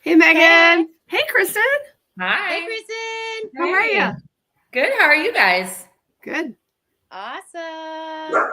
Hey, Megan. Hey, Kristen. Hi. Hey, Kristen. How are you? Good. How are you guys? Good. Awesome.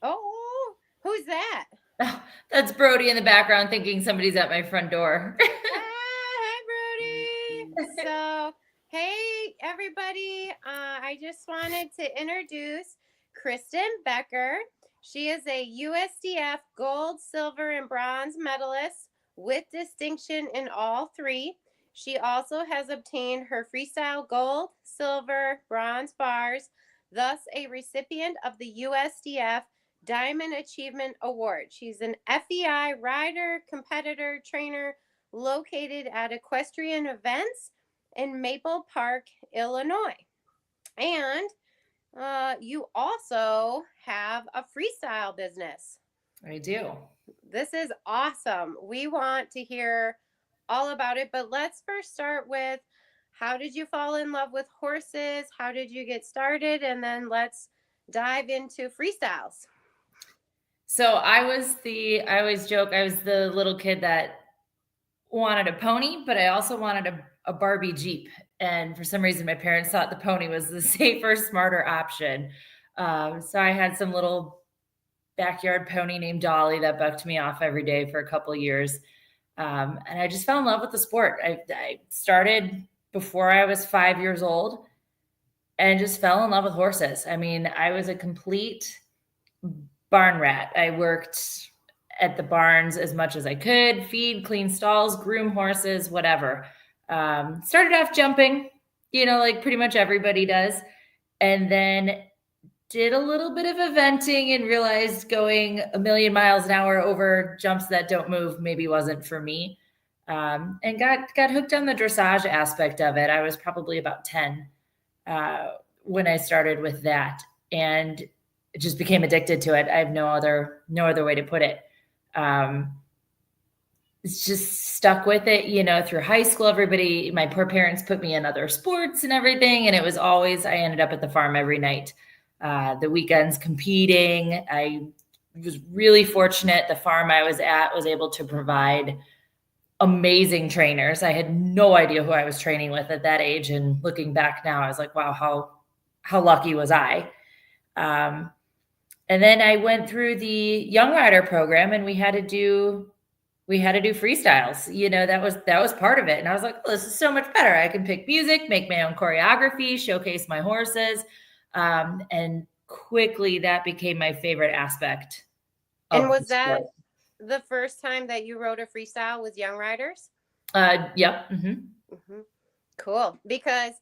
Oh, who's that? Oh, that's Brody in the background thinking somebody's at my front door. Hi, Brody. So, hey, everybody. I just wanted to introduce Kristen Becker. She is a USDF Gold, Silver, and Bronze medalist with distinction in all three. She also has obtained her Freestyle Gold, Silver, Bronze bars, thus a recipient of the USDF Diamond Achievement Award. She's an FEI rider, competitor, trainer located at Equestrian Events in Maple Park, Illinois. And you also have a freestyle business. I do. This is awesome. We want to hear all about it, but let's first start with how did you fall in love with horses? How did you get started? And then let's dive into freestyles. So I always joke, I was the little kid that wanted a pony, but I also wanted a Barbie Jeep. And for some reason, my parents thought the pony was the safer, smarter option. So I had some little backyard pony named Dolly that bucked me off every day for a couple of years. And I just fell in love with the sport. I started before I was 5 years old and just fell in love with horses. I mean, I was a complete barn rat. I worked at the barns as much as I could, feed, clean stalls, groom horses, whatever. Started off jumping, like pretty much everybody does. And then did a little bit of eventing and realized going a million miles an hour over jumps that don't move maybe wasn't for me. And got hooked on the dressage aspect of it. I was probably about 10 when I started with that, and just became addicted to it. I have no other way to put it. It's just stuck with it, through high school. My poor parents put me in other sports and everything. And it was always, I ended up at the farm every night, the weekends competing. I was really fortunate. The farm I was at was able to provide amazing trainers. I had no idea who I was training with at that age. And looking back now, I was like, wow, how lucky was I? And then I went through the Young Rider program, and we had to do freestyles. That was part of it. And I was like, oh, this is so much better. I can pick music, make my own choreography, showcase my horses. And quickly that became my favorite aspect. And was that the first time that you rode a freestyle with Young Riders? Yep. Mm-hmm. Mm-hmm. Cool. Because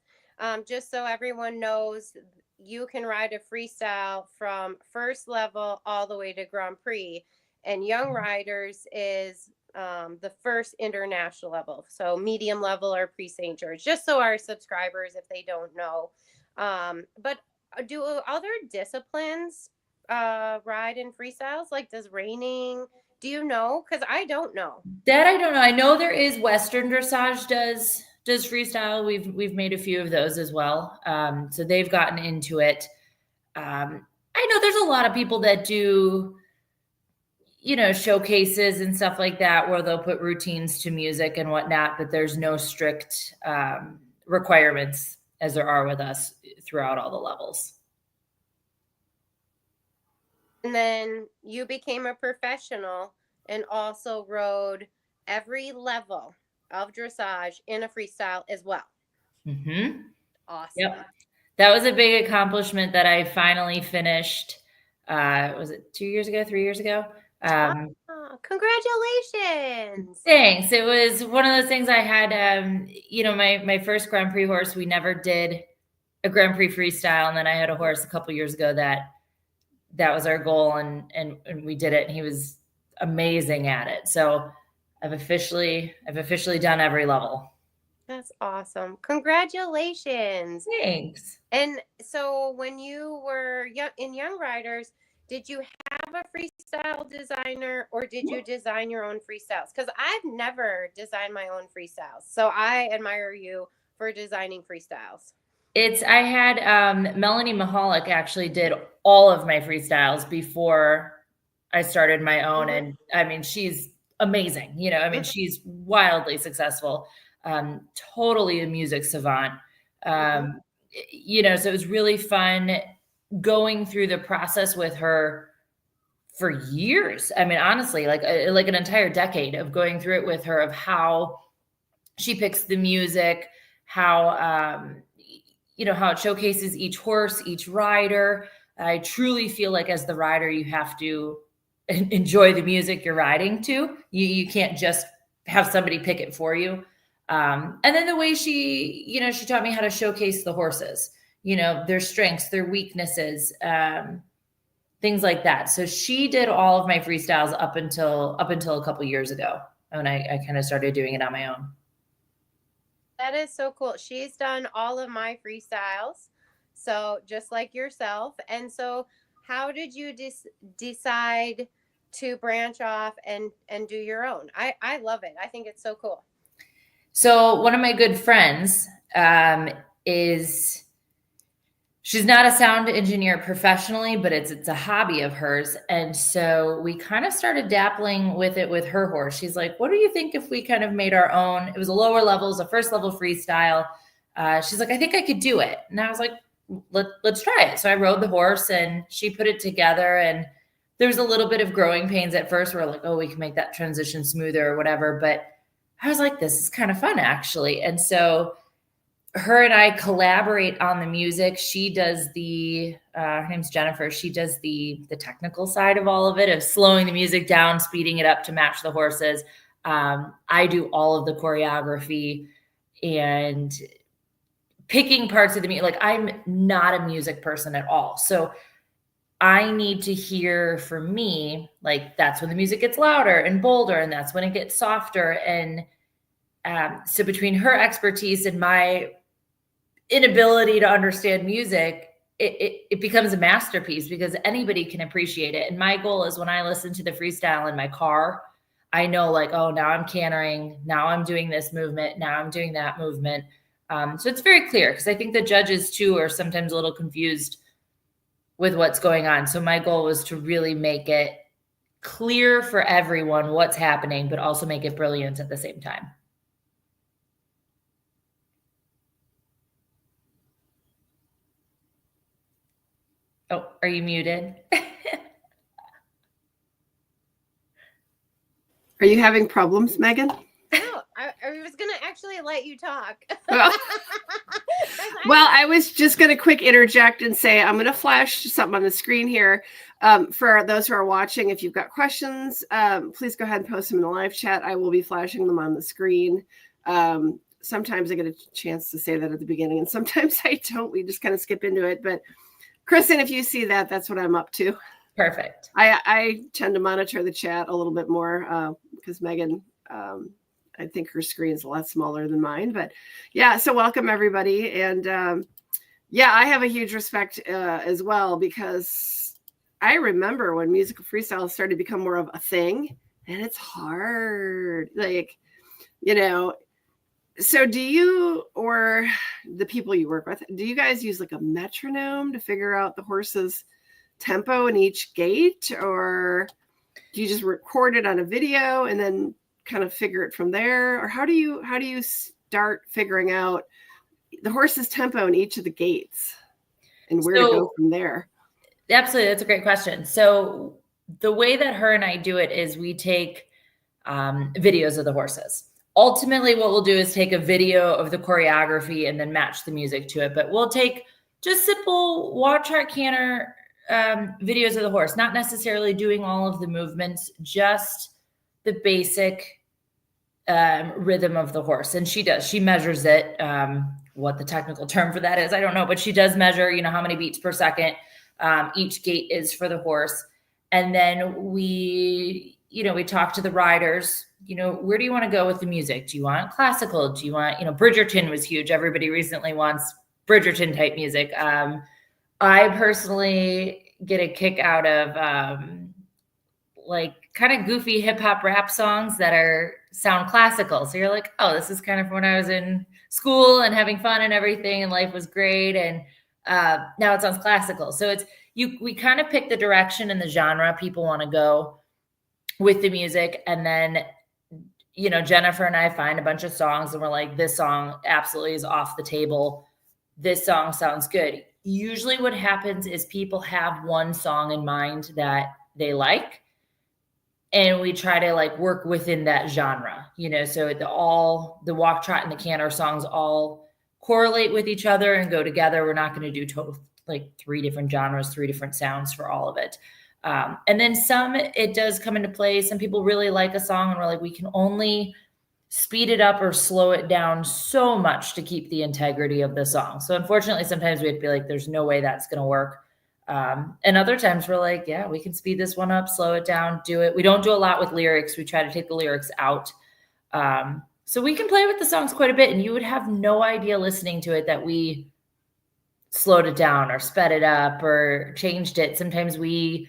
just so everyone knows, you can ride a freestyle from first level all the way to Grand Prix, and Young Riders is the first international level. So medium level or pre-St. George, just so our subscribers, if they don't know. But do other disciplines ride in freestyles? Like, does reining, do you know? Because I don't know. That I don't know. I know there is Western Dressage does freestyle. We've made a few of those as well. So they've gotten into it. I know there's a lot of people that do, showcases and stuff like that, where they'll put routines to music and whatnot, but there's no strict requirements as there are with us throughout all the levels. And then you became a professional and also rode every level of dressage in a freestyle as well. Mm-hmm. Awesome. Yep. That was a big accomplishment that I finally finished. Was it 2 years ago, 3 years ago? Congratulations. Thanks. It was one of those things I had, my first Grand Prix horse, we never did a Grand Prix freestyle. And then I had a horse a couple years ago that was our goal, and we did it, and he was amazing at it. So I've officially done every level. That's awesome. Congratulations. Thanks. And so when you were in Young Riders, did you have a freestyle designer, or did you design your own freestyles? Because I've never designed my own freestyles. So I admire you for designing freestyles. I had Melanie Mahalik actually did all of my freestyles before I started my own. And I mean, she's amazing. You know, I mean, she's wildly successful, totally a music savant. You know, so it was really fun going through the process with her for years. I mean, honestly, like an entire decade of going through it with her, of how she picks the music, how, you know, how it showcases each horse, each rider. I truly feel like as the rider, you have to enjoy the music you're riding to. You can't just have somebody pick it for you. And then the way she, you know, she taught me how to showcase the horses, you know, their strengths, their weaknesses, things like that. So she did all of my freestyles up until a couple years ago. And I kind of started doing it on my own. That is so cool. She's done all of my freestyles. So just like yourself. And so how did you decide to branch off and do your own? I love it. I think it's so cool. So one of my good friends she's not a sound engineer professionally, but it's a hobby of hers. And so we kind of started dabbling with it with her horse. She's like, what do you think if we kind of made our own? It was a lower level, it was a first level freestyle. She's like, I think I could do it. And I was like, let's try it. So I rode the horse and she put it together, and there was a little bit of growing pains at first. We're like, oh, we can make that transition smoother or whatever. But I was like, this is kind of fun actually. And so her and I collaborate on the music. She does her name's Jennifer. She does the technical side of all of it, of slowing the music down, speeding it up to match the horses. I do all of the choreography and picking parts of the music. Like, I'm not a music person at all. So I need to hear, for me, like, that's when the music gets louder and bolder, and that's when it gets softer. And so between her expertise and my inability to understand music, it becomes a masterpiece because anybody can appreciate it. And my goal is, when I listen to the freestyle in my car, I know, like, oh, now I'm cantering, now I'm doing this movement, now I'm doing that movement. So it's very clear, because I think the judges too are sometimes a little confused with what's going on. So my goal was to really make it clear for everyone what's happening, but also make it brilliant at the same time. Oh, are you muted? Are you having problems, Megan? No, I was going to actually let you talk. Well, I was just going to quick interject and say, I'm going to flash something on the screen here. For those who are watching, if you've got questions, please go ahead and post them in the live chat. I will be flashing them on the screen. Sometimes I get a chance to say that at the beginning, and sometimes I don't. We just kind of skip into it. But Kristen, if you see that, that's what I'm up to. Perfect. I tend to monitor the chat a little bit more because Megan, I think her screen is a lot smaller than mine. But yeah, so welcome everybody. And yeah, I have a huge respect as well, because I remember when musical freestyle started to become more of a thing, and it's hard. Like, you know, so do you, or the people you work with, do you guys use like a metronome to figure out the horse's tempo in each gait, or do you just record it on a video and then kind of figure it from there? Or how do you start figuring out the horse's tempo in each of the gaits and where to go from there? Absolutely. That's a great question. So the way that her and I do it is we take videos of the horses. Ultimately, what we'll do is take a video of the choreography and then match the music to it. But we'll take just simple watch our canter videos of the horse, not necessarily doing all of the movements, just the basic rhythm of the horse. And she measures it. What the technical term for that is, I don't know, but she does measure, you know, how many beats per second each gait is for the horse. And then we talk to the riders, you know, where do you want to go with the music? Do you want classical? Do you want, you know, Bridgerton was huge. Everybody recently wants Bridgerton type music. I personally get a kick out of like kind of goofy hip hop rap songs that sound classical. So you're like, oh, this is kind of when I was in school and having fun and everything, and life was great. And now it sounds classical. So we kind of pick the direction and the genre people want to go with the music. And then you know, Jennifer and I find a bunch of songs and we're like, this song absolutely is off the table. This song sounds good. Usually what happens is people have one song in mind that they like, and we try to like work within that genre, you know, so the walk, trot, and the canter songs all correlate with each other and go together. We're not going to do like 3 different genres, 3 different sounds for all of it. And then some, it does come into play. Some people really like a song and we're like, we can only speed it up or slow it down so much to keep the integrity of the song. So unfortunately, sometimes we have to be like, there's no way that's going to work. And other times we're like, yeah, we can speed this one up, slow it down, do it. We don't do a lot with lyrics. We try to take the lyrics out. So we can play with the songs quite a bit, and you would have no idea listening to it that we slowed it down or sped it up or changed it. Sometimes we,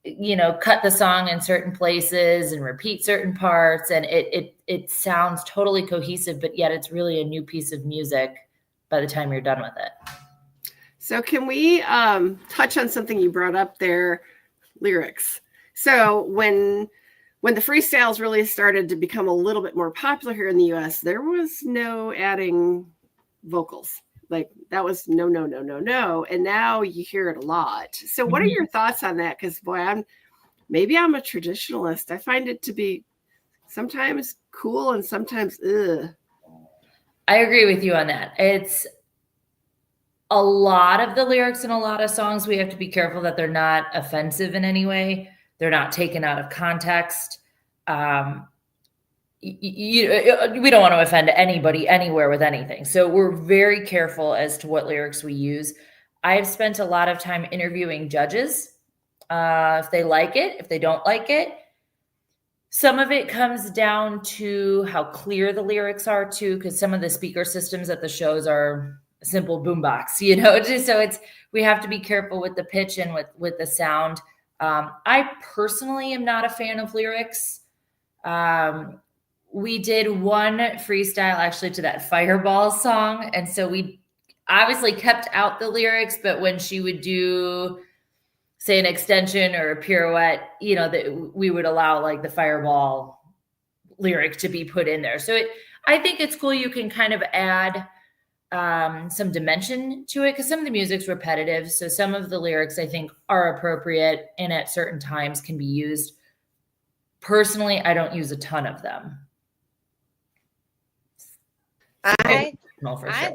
you know, cut the song in certain places and repeat certain parts, and it sounds totally cohesive, but yet it's really a new piece of music by the time you're done with it. So can we touch on something you brought up there, lyrics? So when the freestyles really started to become a little bit more popular here in the US, there was no adding vocals. Like that was no. And now you hear it a lot. So what are your thoughts on that? Because boy, I'm a traditionalist. I find it to be sometimes cool and sometimes ugh. I agree with you on that. It's a lot of the lyrics in a lot of songs, we have to be careful that they're not offensive in any way. They're not taken out of context. We don't want to offend anybody anywhere with anything. So we're very careful as to what lyrics we use. I've spent a lot of time interviewing judges. If they like it, if they don't like it. Some of it comes down to how clear the lyrics are too, because some of the speaker systems at the shows are a simple boombox, you know, so we have to be careful with the pitch and with the sound. I personally am not a fan of lyrics. We did one freestyle actually to that Fireball song. And so we obviously kept out the lyrics, but when she would do, say, an extension or a pirouette, you know, that we would allow like the Fireball lyric to be put in there. So I think it's cool. You can kind of add some dimension to it because some of the music's repetitive. So some of the lyrics I think are appropriate and at certain times can be used. Personally, I don't use a ton of them. I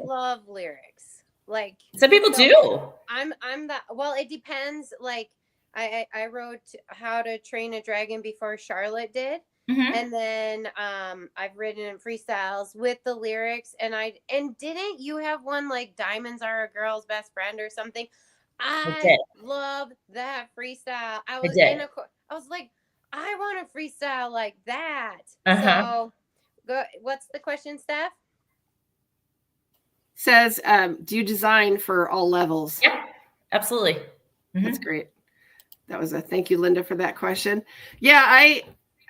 love lyrics. Like some people do. I'm that. Well, it depends. Like I wrote How to Train a Dragon before Charlotte did. Mm-hmm. And then I've written in freestyles with the lyrics, and didn't you have one like Diamonds Are a Girl's Best Friend or something? I love that freestyle. I was like, I want a freestyle like that. So what's the question, Steph? Says, do you design for all levels? Yeah, absolutely. Mm-hmm. That's great. That was a thank you, Linda, for that question. Yeah,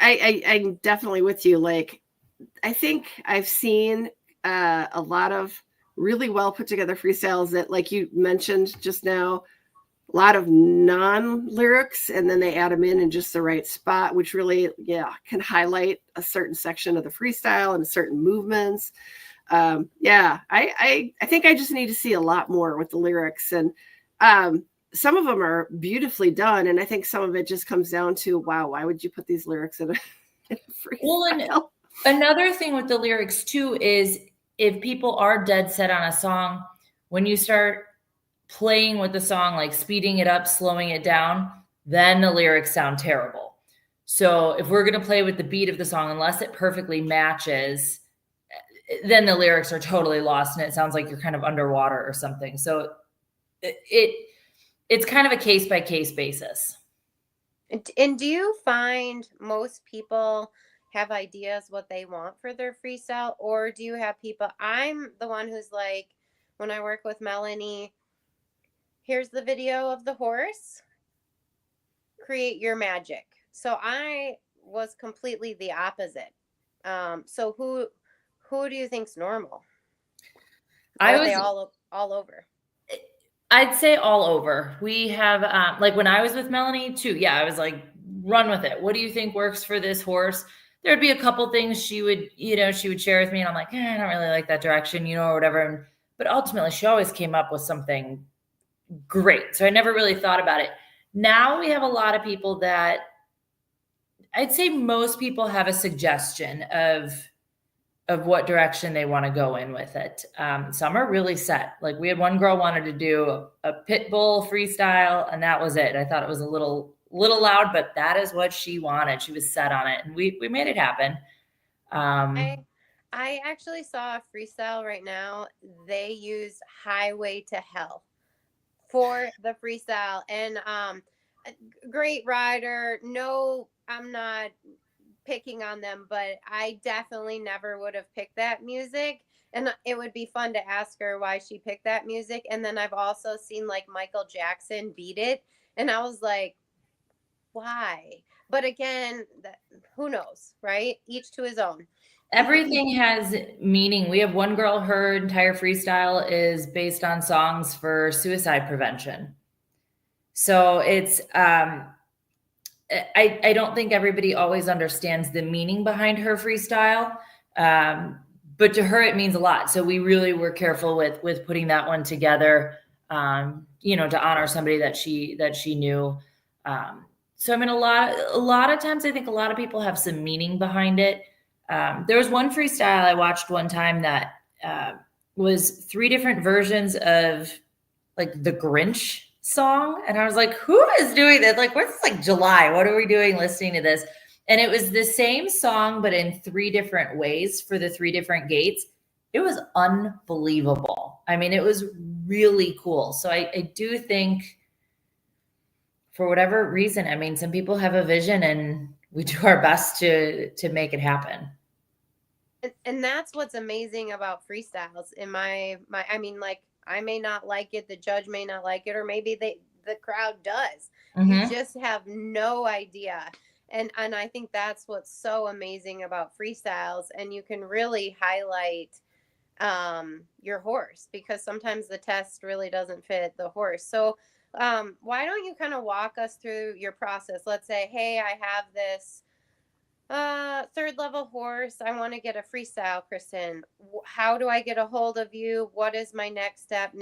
I'm definitely with you. Like, I think I've seen a lot of really well put together freestyles that, like you mentioned just now, a lot of non-lyrics, and then they add them in just the right spot, which really, can highlight a certain section of the freestyle and certain movements. I think I just need to see a lot more with the lyrics, and some of them are beautifully done, and I think some of it just comes down to, wow, why would you put these lyrics in a freestyle? Well, and another thing with the lyrics too is if people are dead set on a song, when you start playing with the song, like speeding it up, slowing it down, then the lyrics sound terrible. So if we're going to play with the beat of the song, unless it perfectly matches, then the lyrics are totally lost and it sounds like you're kind of underwater or something. So it's kind of a case by case basis. And do you find most people have ideas what they want for their freestyle, or do you have people? I'm the one who's like, when I work with Melanie, here's the video of the horse, create your magic. So I was completely the opposite. So who do you think's normal? Are they all over? I'd say all over. We have, like when I was with Melanie too, I was like, run with it. What do you think works for this horse? there'd be a couple things she would share with me, and I'm like, I don't really like that direction, or whatever. But ultimately, she always came up with something great. So I never really thought about it. Now we have a lot of people that I'd say most people have a suggestion of what direction they want to go in with it. Some are really set. Like we had one girl wanted to do a pit bull freestyle, and that was it. I thought it was a little loud, but that is what she wanted. She was set on it, and we made it happen. I actually saw a freestyle right now. They use Highway to Hell for the freestyle, and great rider. No, I'm not picking on them, but I definitely never would have picked that music, and it would be fun to ask her why she picked that music. And then I've also seen like Michael Jackson beat it, and I was like, why? But again, who knows, right? Each to his own. Everything has meaning. We have one girl, her entire freestyle is based on songs for suicide prevention. So it's, I don't think everybody always understands the meaning behind her freestyle. But to her, it means a lot. So we really were careful with putting that one together, to honor somebody that she knew. So I mean, a lot of times I think a lot of people have some meaning behind it. There was one freestyle I watched one time that was 3 different versions of like the Grinch song. And I was like, who is doing this? Like, what's like July? What are we doing listening to this? And it was the same song, but in 3 different ways for the 3 different gates. It was unbelievable. I mean, it was really cool. So I do think for whatever reason, I mean, some people have a vision and we do our best to make it happen. And that's what's amazing about freestyles. In my I mean, like, I may not like it, the judge may not like it, or maybe the crowd does. Mm-hmm. You just have no idea. And I think that's what's so amazing about freestyles. And you can really highlight your horse, because sometimes the test really doesn't fit the horse. So why don't you kind of walk us through your process? Let's say, hey, I have this 3rd level horse. I want to get a freestyle, Kristen. How do I get a hold of you? What is my next step?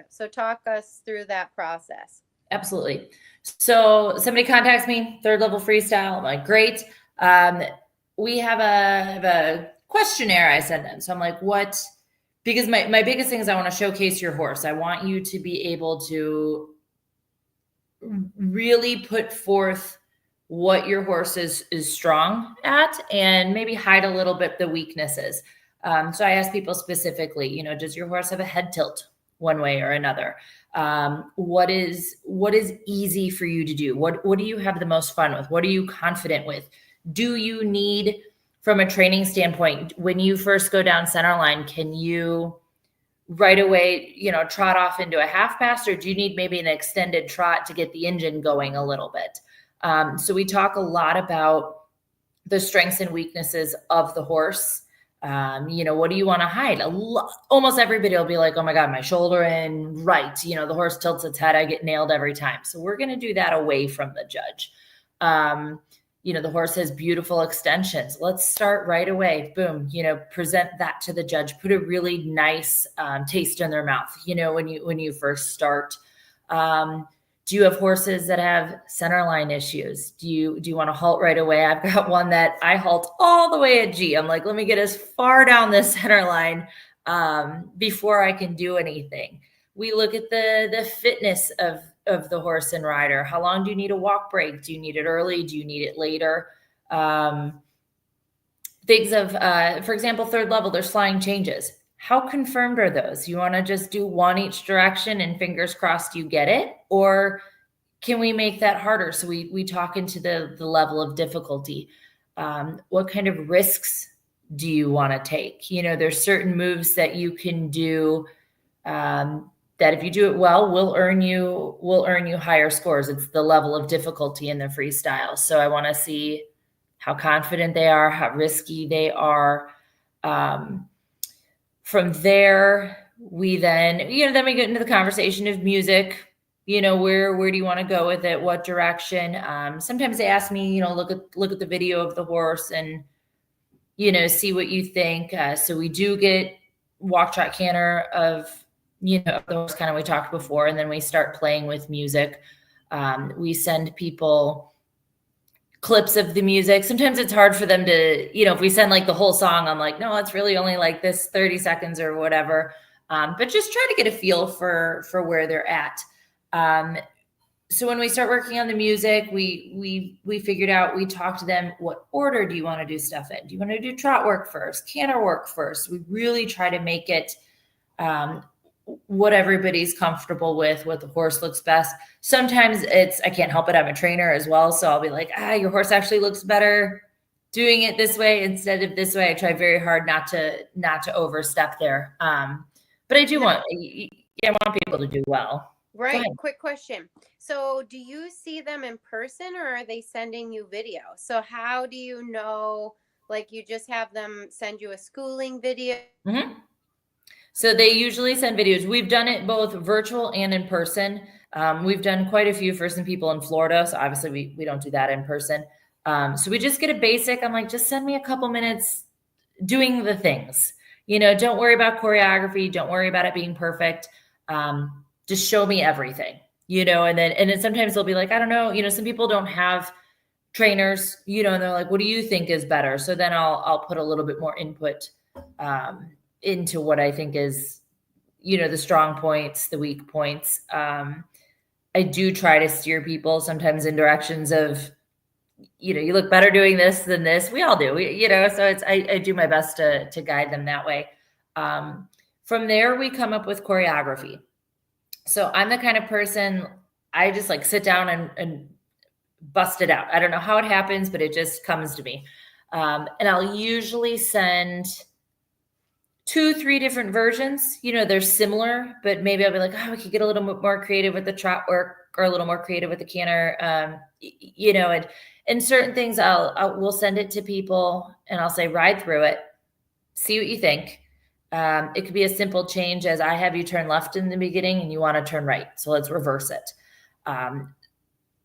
So talk us through that process. Absolutely. So somebody contacts me, 3rd level freestyle. I'm like, great. We have a questionnaire I send them. So I'm like, what? Because my biggest thing is I want to showcase your horse. I want you to be able to really put forth what your horse is strong at, and maybe hide a little bit the weaknesses. So I ask people specifically, does your horse have a head tilt one way or another? What is easy for you to do? What do you have the most fun with? What are you confident with? Do you need, from a training standpoint, when you first go down center line, can you right away, trot off into a half pass, or do you need maybe an extended trot to get the engine going a little bit? So we talk a lot about the strengths and weaknesses of the horse. What do you want to hide? Almost everybody will be like, oh my God, my shoulder in right. The horse tilts its head. I get nailed every time. So we're going to do that away from the judge. The horse has beautiful extensions. Let's start right away. Boom, present that to the judge, put a really nice taste in their mouth, when you first start. Do you have horses that have center line issues? Do you want to halt right away? I've got one that I halt all the way at G. I'm like, let me get as far down the center line before I can do anything. We look at the fitness of the horse and rider. How long do you need a walk break? Do you need it early? Do you need it later? Things of, for example, 3rd level, there's flying changes. How confirmed are those? You want to just do one each direction and fingers crossed you get it? Or can we make that harder? So we talk into the level of difficulty. What kind of risks do you want to take? There's certain moves that you can do that if you do it well, will earn you higher scores. It's the level of difficulty in the freestyle. So I want to see how confident they are, how risky they are. From there, we then we get into the conversation of music. where do you want to go with it? What direction? Sometimes they ask me, look at the video of the horse and, see what you think. So we do get walk, trot, canter of, the horse kind of we talked before, and then we start playing with music. We send people clips of the music. Sometimes it's hard for them to, if we send like the whole song, I'm like, no, it's really only like this 30 seconds or whatever. But just try to get a feel for where they're at. So when we start working on the music, we figured out, we talked to them, what order do you want to do stuff in? Do you want to do trot work first, canter work first? We really try to make it what everybody's comfortable with, what the horse looks best. Sometimes I can't help it, I'm a trainer as well. So I'll be like, your horse actually looks better doing it this way instead of this way. I try very hard not to overstep there. But I do want people to do well. Right. Quick question. So do you see them in person or are they sending you video? So how do you know, like you just have them send you a schooling video? Mm-hmm. So they usually send videos. We've done it both virtual and in person. We've done quite a few for some people in Florida. So obviously we don't do that in person. So we just get a basic. I'm like, just send me a couple minutes doing the things, don't worry about choreography. Don't worry about it being perfect. Just show me everything, and then sometimes they'll be like, I don't know, some people don't have trainers, and they're like, what do you think is better? So then I'll put a little bit more input, into what I think is, the strong points, the weak points. I do try to steer people sometimes in directions of, you look better doing this than this. We all do, so I do my best to guide them that way. From there, we come up with choreography. So I'm the kind of person, I just like sit down and bust it out. I don't know how it happens, but it just comes to me. And I'll usually send 2-3 different versions. They're similar, but maybe I'll be like, we could get a little bit more creative with the trot work or a little more creative with the canter. And certain things we'll send it to people and I'll say, ride through it, see what you think. It could be a simple change as I have you turn left in the beginning and you want to turn right. So let's reverse it.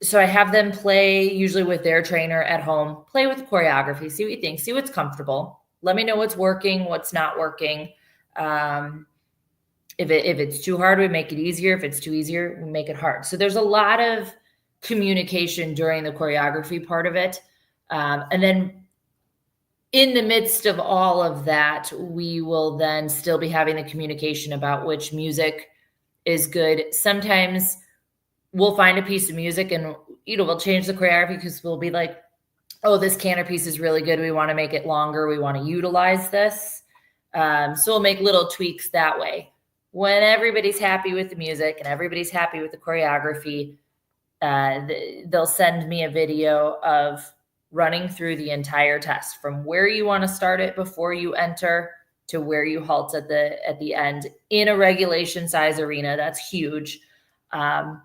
So I have them play usually with their trainer at home, play with the choreography, see what you think, see what's comfortable. Let me know what's working, what's not working. If it's too hard, we make it easier. If it's too easier, we make it hard. So there's a lot of communication during the choreography part of it. And then in the midst of all of that, we will then still be having the communication about which music is good. Sometimes we'll find a piece of music and, we'll change the choreography because we'll be like, oh, this canter piece is really good. We want to make it longer. We want to utilize this. So we'll make little tweaks that way. When everybody's happy with the music and everybody's happy with the choreography, they'll send me a video of running through the entire test from where you want to start it before you enter to where you halt at the end in a regulation size arena. That's huge. And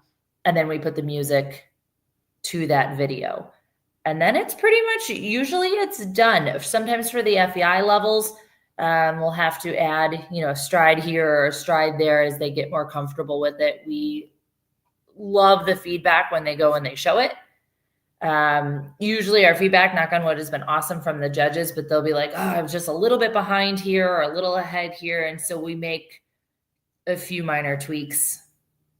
then we put the music to that video. And then it's pretty much, usually it's done. Sometimes for the FEI levels, we'll have to add, a stride here or a stride there as they get more comfortable with it. We love the feedback when they go and they show it. Usually our feedback, knock on wood, has been awesome from the judges, but they'll be like, I was just a little bit behind here or a little ahead here. And so we make a few minor tweaks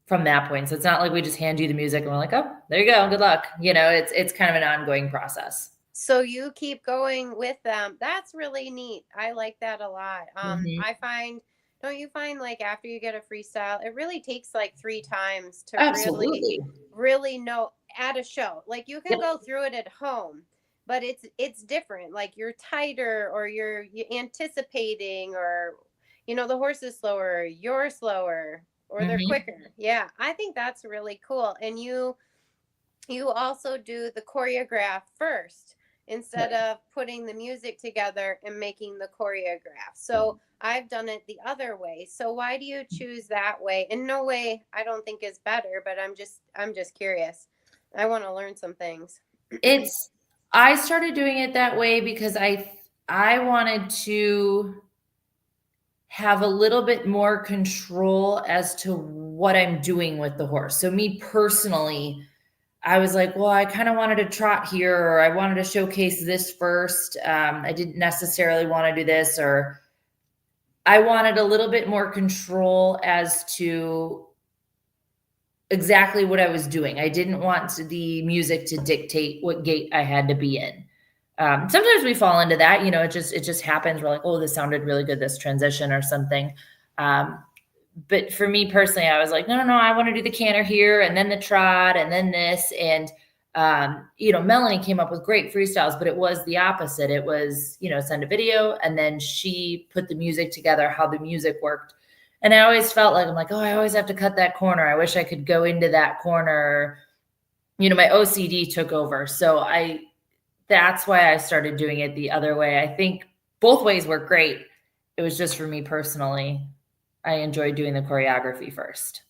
from that point. So it's not like we just hand you the music and we're like, oh, there you go, good luck. It's kind of an ongoing process. So you keep going with them. That's really neat. I like that a lot. Don't you find like after you get a freestyle, it really takes like 3 times to really know at a show. Like you can go through it at home, but it's different. Like you're tighter or you're anticipating or, the horse is slower, you're slower or they're quicker. Yeah. I think that's really cool. And you also do the choreograph first instead of putting the music together and making the choreograph. So I've done it the other way. So why do you choose that way? In no way, I don't think is better, but I'm just curious. I want to learn some things. I started doing it that way because I wanted to have a little bit more control as to what I'm doing with the horse. So me personally, I was like, well, I kind of wanted to trot here, or I wanted to showcase this first. I didn't necessarily want to do this, or I wanted a little bit more control as to exactly what I was doing. I didn't want the music to dictate what gait I had to be in. Sometimes we fall into that, you know, it just happens. We're like, oh, this sounded really good, this transition or something. But for me personally, I was like, no, I want to do the canter here, and then the trot, and then this. And, you know, Melanie came up with great freestyles, but it was the opposite. It was, you know, send a video, and then she put the music together, how the music worked. And I always felt like, I'm like, oh, I always have to cut that corner. I wish I could go into that corner. You know, my OCD took over. So that's why I started doing it the other way. I think both ways were great. It was just for me personally, I enjoyed doing the choreography first.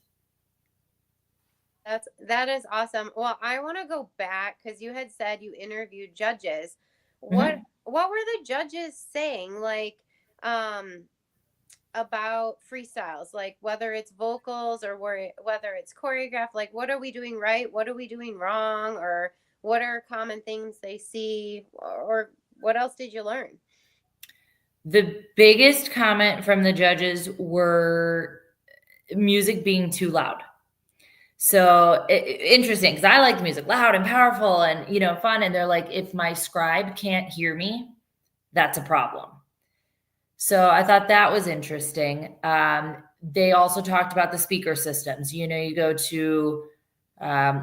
That is awesome. Well, I want to go back because you had said you interviewed judges. Mm-hmm. What were the judges saying? Like, about freestyles, like whether it's vocals or whether it's choreographed, like what are we doing right? What are we doing wrong? Or what are common things they see? Or what else did you learn? The biggest comment from the judges were music being too loud. So interesting, because I like the music loud and powerful and, you know, fun. And they're like, if my scribe can't hear me, that's a problem. So I thought that was interesting. They also talked about the speaker systems. You know, you go to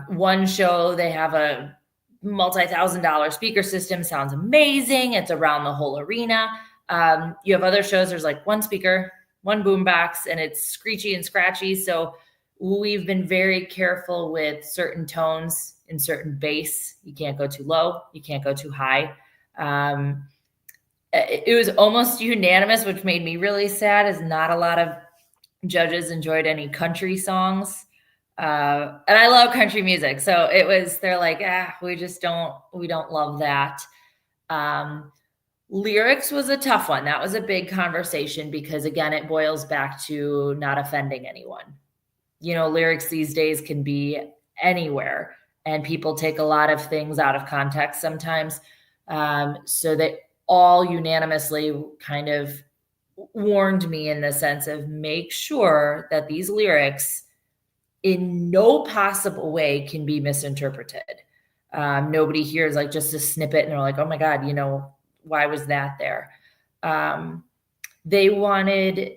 one show, they have a multi-$1,000 speaker system, sounds amazing. It's around the whole arena. You have other shows, there's like one speaker, one boombox, and it's screechy and scratchy. So we've been very careful with certain tones and certain bass. You can't go too low. You can't go too high. It was almost unanimous, which made me really sad, as not a lot of judges enjoyed any country songs. And I love country music. So they're like, we don't love that. Lyrics was a tough one. That was a big conversation because, again, it boils back to not offending anyone. You know, lyrics these days can be anywhere, and people take a lot of things out of context sometimes. So they all unanimously kind of warned me in the sense of make sure that these lyrics in no possible way can be misinterpreted. Nobody hears like just a snippet and they're like, oh my God, you know, why was that there? They wanted,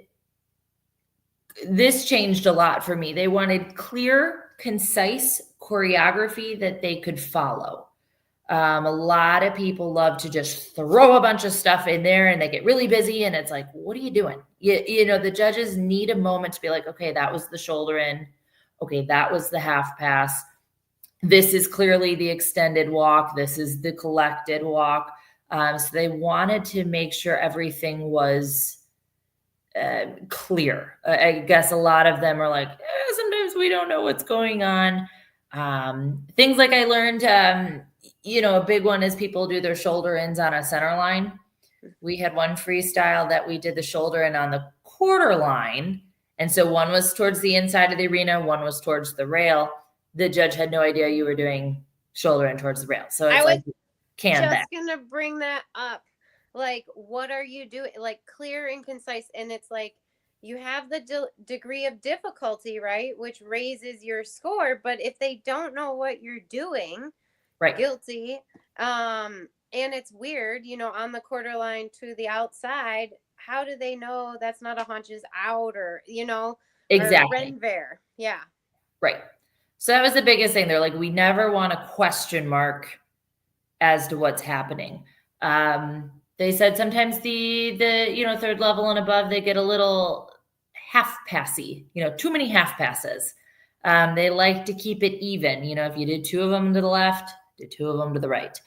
this changed a lot for me. They wanted clear, concise choreography that they could follow. A lot of people love to just throw a bunch of stuff in there and they get really busy. And it's like, what are you doing? You know, the judges need a moment to be like, okay, that was the shoulder in. Okay, that was the half pass. This is clearly the extended walk. This is the collected walk. So they wanted to make sure everything was clear. I guess a lot of them are like, sometimes we don't know what's going on. Things like I learned, you know, a big one is people do their shoulder ins on a center line. We had one freestyle that we did the shoulder in on the quarter line. And so one was towards the inside of the arena, one was towards the rail. The judge had no idea you were doing shoulder in towards the rail. So it's like, just gonna bring that up. Like, what are you doing? Like, clear and concise. And it's like, you have the degree of difficulty, right? Which raises your score. But if they don't know what you're doing, right, guilty. And it's weird, you know, on the quarter line to the outside, how do they know that's not a haunches out or, you know, exactly. Renver. Yeah. Right. So that was the biggest thing. They're like, we never want a question mark as to what's happening. They said sometimes the, you know, third level and above, they get a little half passy, you know, too many half passes. They like to keep it even. You know, if you did 2 of them to the left, did 2 of them to the right.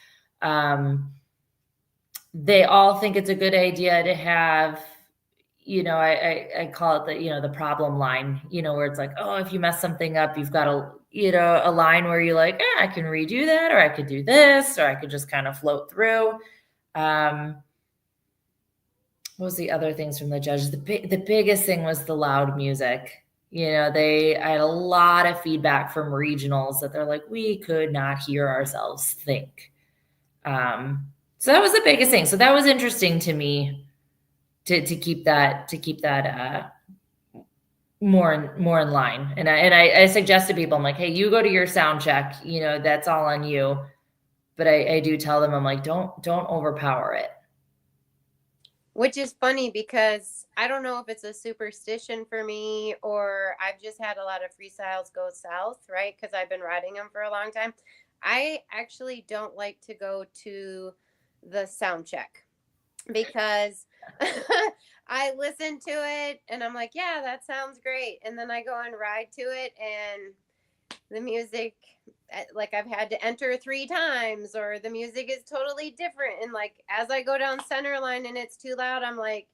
They all think it's a good idea to have, you know, I call it the, you know, the problem line, you know, where it's like, oh, if you mess something up, you've got a, you know, a line where you're like, I can redo that, or I could do this, or I could just kind of float through. What was the other things from the judges? The biggest thing was the loud music. I had a lot of feedback from regionals that they're like, we could not hear ourselves think. So that was the biggest thing. So that was interesting to me to keep that more in line. And I suggest to people, I'm like, hey, you go to your sound check, that's all on you. But I do tell them, I'm like, don't overpower it. Which is funny because I don't know if it's a superstition for me or I've just had a lot of freestyles go south, right? Because I've been riding them for a long time. I actually don't like to go to the sound check because I listen to it and I'm like, yeah, that sounds great. And then I go and ride to it and the music, like I've had to enter 3 times or the music is totally different. And like, as I go down center line and it's too loud, I'm like,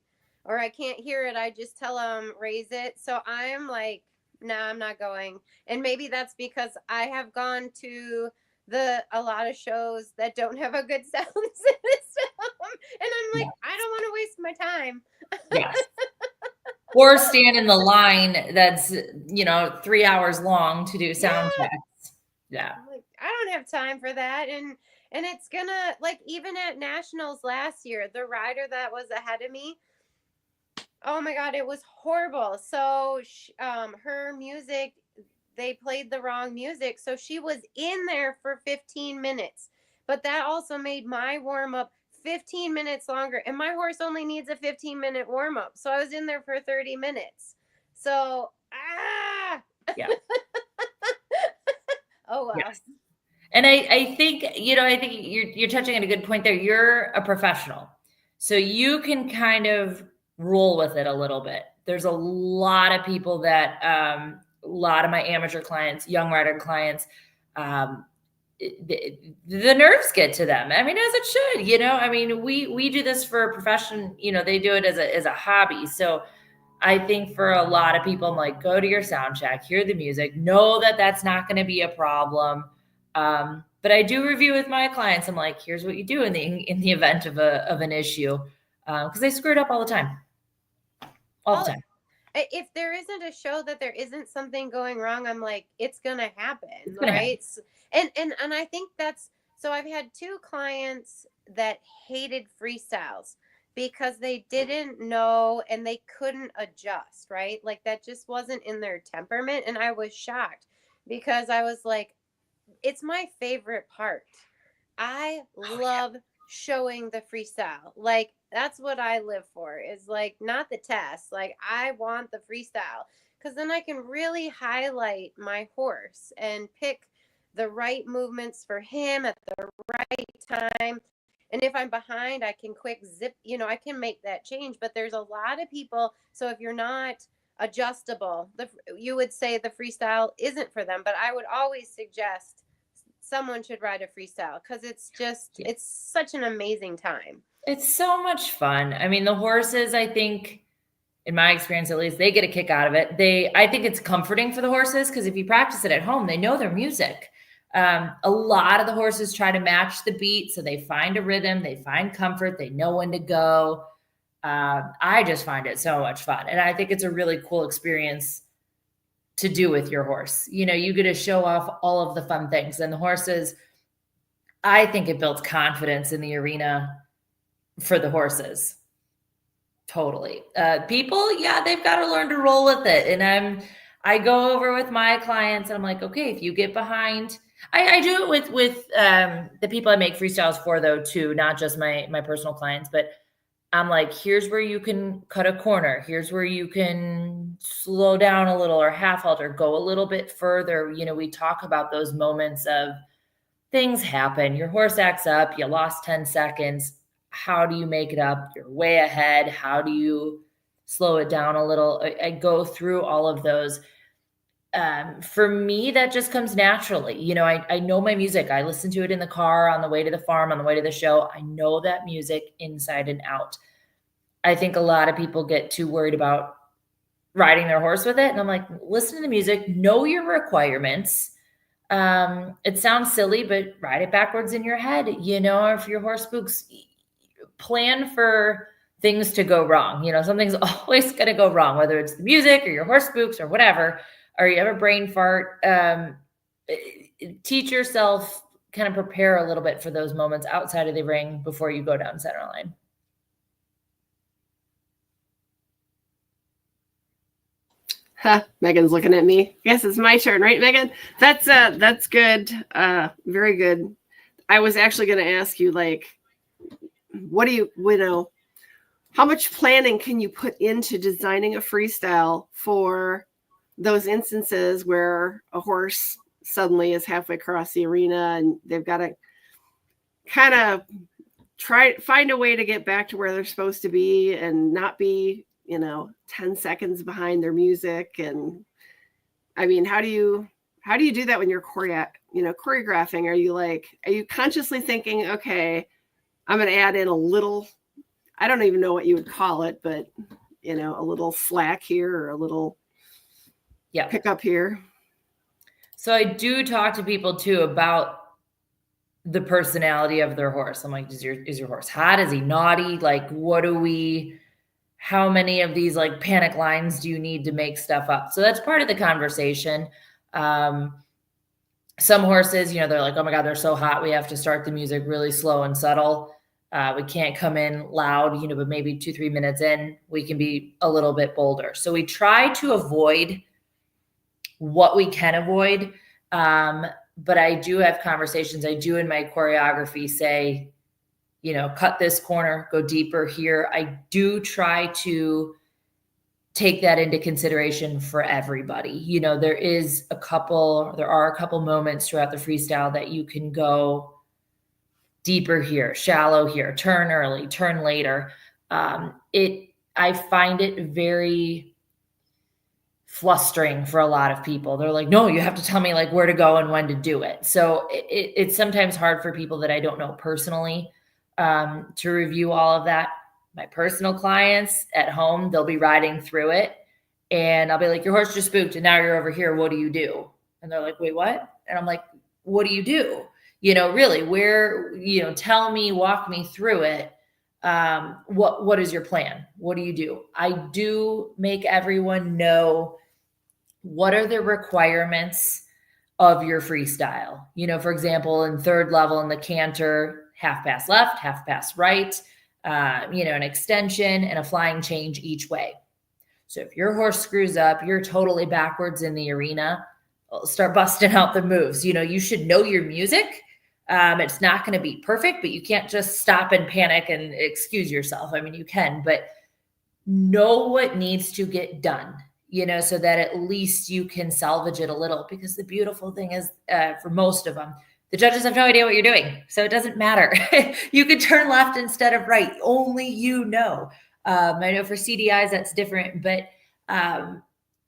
or I can't hear it, I just tell them raise it. So I'm like, nah, I'm not going. And maybe that's because I have gone to a lot of shows that don't have a good sound system. And I'm like, I don't want to waste my time. Yes. Or stand in the line that's, 3 hours long to do sound checks. Yeah. I'm like, I don't have time for that. And it's gonna, like, even at nationals last year, the rider that was ahead of me, oh my God, it was horrible. So her music, they played the wrong music. So she was in there for 15 minutes, but that also made my warm up 15 minutes longer. And my horse only needs a 15-minute warm up. So I was in there for 30 minutes. So, Yeah. Oh, wow. Yes. And I think, you're touching on a good point there. You're a professional, so you can kind of roll with it a little bit. There's a lot of people that, a lot of my amateur clients, young rider clients, the nerves get to them. I mean, as it should, I mean, we do this for a profession, they do it as a hobby. So I think for a lot of people, I'm like, go to your sound check, hear the music, know that that's not going to be a problem. But I do review with my clients. I'm like, here's what you do in the event of an issue, because they screw it up all the time. All the time. If there isn't a show that there isn't something going wrong, I'm like, it's gonna happen, right? And I think that's, so I've had 2 clients that hated freestyles because they didn't know and they couldn't adjust, right? Like that just wasn't in their temperament. And I was shocked because I was like, it's my favorite part. I love showing the freestyle. Like that's what I live for, is like not the test. Like I want the freestyle because then I can really highlight my horse and pick the right movements for him at the right time. And if I'm behind, I can quick zip, I can make that change. But there's a lot of people. So if you're not adjustable, you would say the freestyle isn't for them. But I would always suggest someone should ride a freestyle because it's just, it's such an amazing time. It's so much fun. I mean, the horses, I think, in my experience at least, they get a kick out of it. I think it's comforting for the horses because if you practice it at home, they know their music. A lot of the horses try to match the beat, so they find a rhythm, they find comfort, they know when to go. I just find it so much fun. And I think it's a really cool experience to do with your horse. You get to show off all of the fun things. And the horses, I think it builds confidence in the arena for the horses. Totally. People, yeah, they've got to learn to roll with it. And I go over with my clients and I'm like, okay, if you get behind, I do it with the people I make freestyles for though, too, not just my personal clients, but I'm like, here's where you can cut a corner. Here's where you can slow down a little or half halt or go a little bit further. We talk about those moments of things happen. Your horse acts up. You lost 10 seconds. How do you make it up? You're way ahead. How do you slow it down a little? I go through all of those. For me, that just comes naturally. I know my music. I listen to it in the car, on the way to the farm, on the way to the show. I know that music inside and out. I think a lot of people get too worried about riding their horse with it. And I'm like, listen to the music, know your requirements. It sounds silly, but ride it backwards in your head. If your horse spooks, plan for things to go wrong. Something's always going to go wrong, whether it's the music or your horse spooks or whatever, or you have a brain fart. Teach yourself, kind of prepare a little bit for those moments outside of the ring before you go down center line. Megan's looking at me. I guess it's my turn, right, Megan? That's good. Very good. I was actually going to ask you, like, what do you how much planning can you put into designing a freestyle for those instances where a horse suddenly is halfway across the arena and they've got to kind of find a way to get back to where they're supposed to be and not be 10 seconds behind their music? And I mean, how do you do that when you're choreographing? Are you consciously thinking, okay, I'm going to add in a little, I don't even know what you would call it, but a little slack here or a little pick up here? So I do talk to people too about the personality of their horse. I'm like, is your horse hot? Is he naughty? Like, how many of these like panic lines do you need to make stuff up? So that's part of the conversation. Some horses, they're like, oh my God, they're so hot. We have to start the music really slow and subtle. We can't come in loud, but maybe 2-3 minutes in, we can be a little bit bolder. So we try to avoid what we can avoid. But I do have conversations. I do in my choreography say, cut this corner, go deeper here. I do try to take that into consideration for everybody. There are a couple moments throughout the freestyle that you can go deeper here, shallow here, turn early, turn later. I find it very flustering for a lot of people. They're like, no, you have to tell me like where to go and when to do it. So it's sometimes hard for people that I don't know personally to review all of that. My personal clients at home, they'll be riding through it and I'll be like, your horse just spooked and now you're over here. What do you do? And they're like, wait, what? And I'm like, what do you do? Really where, tell me, walk me through it. What is your plan? What do you do? I do make everyone know what are the requirements of your freestyle. For example, in third level in the canter, half pass left, half pass right, an extension and a flying change each way. So if your horse screws up, you're totally backwards in the arena, start busting out the moves. You should know your music. It's not going to be perfect, but you can't just stop and panic and excuse yourself. I mean, you can, but know what needs to get done, so that at least you can salvage it a little. Because the beautiful thing is, for most of them, the judges have no idea what you're doing. So it doesn't matter. You could turn left instead of right. Only I know for CDIs that's different, but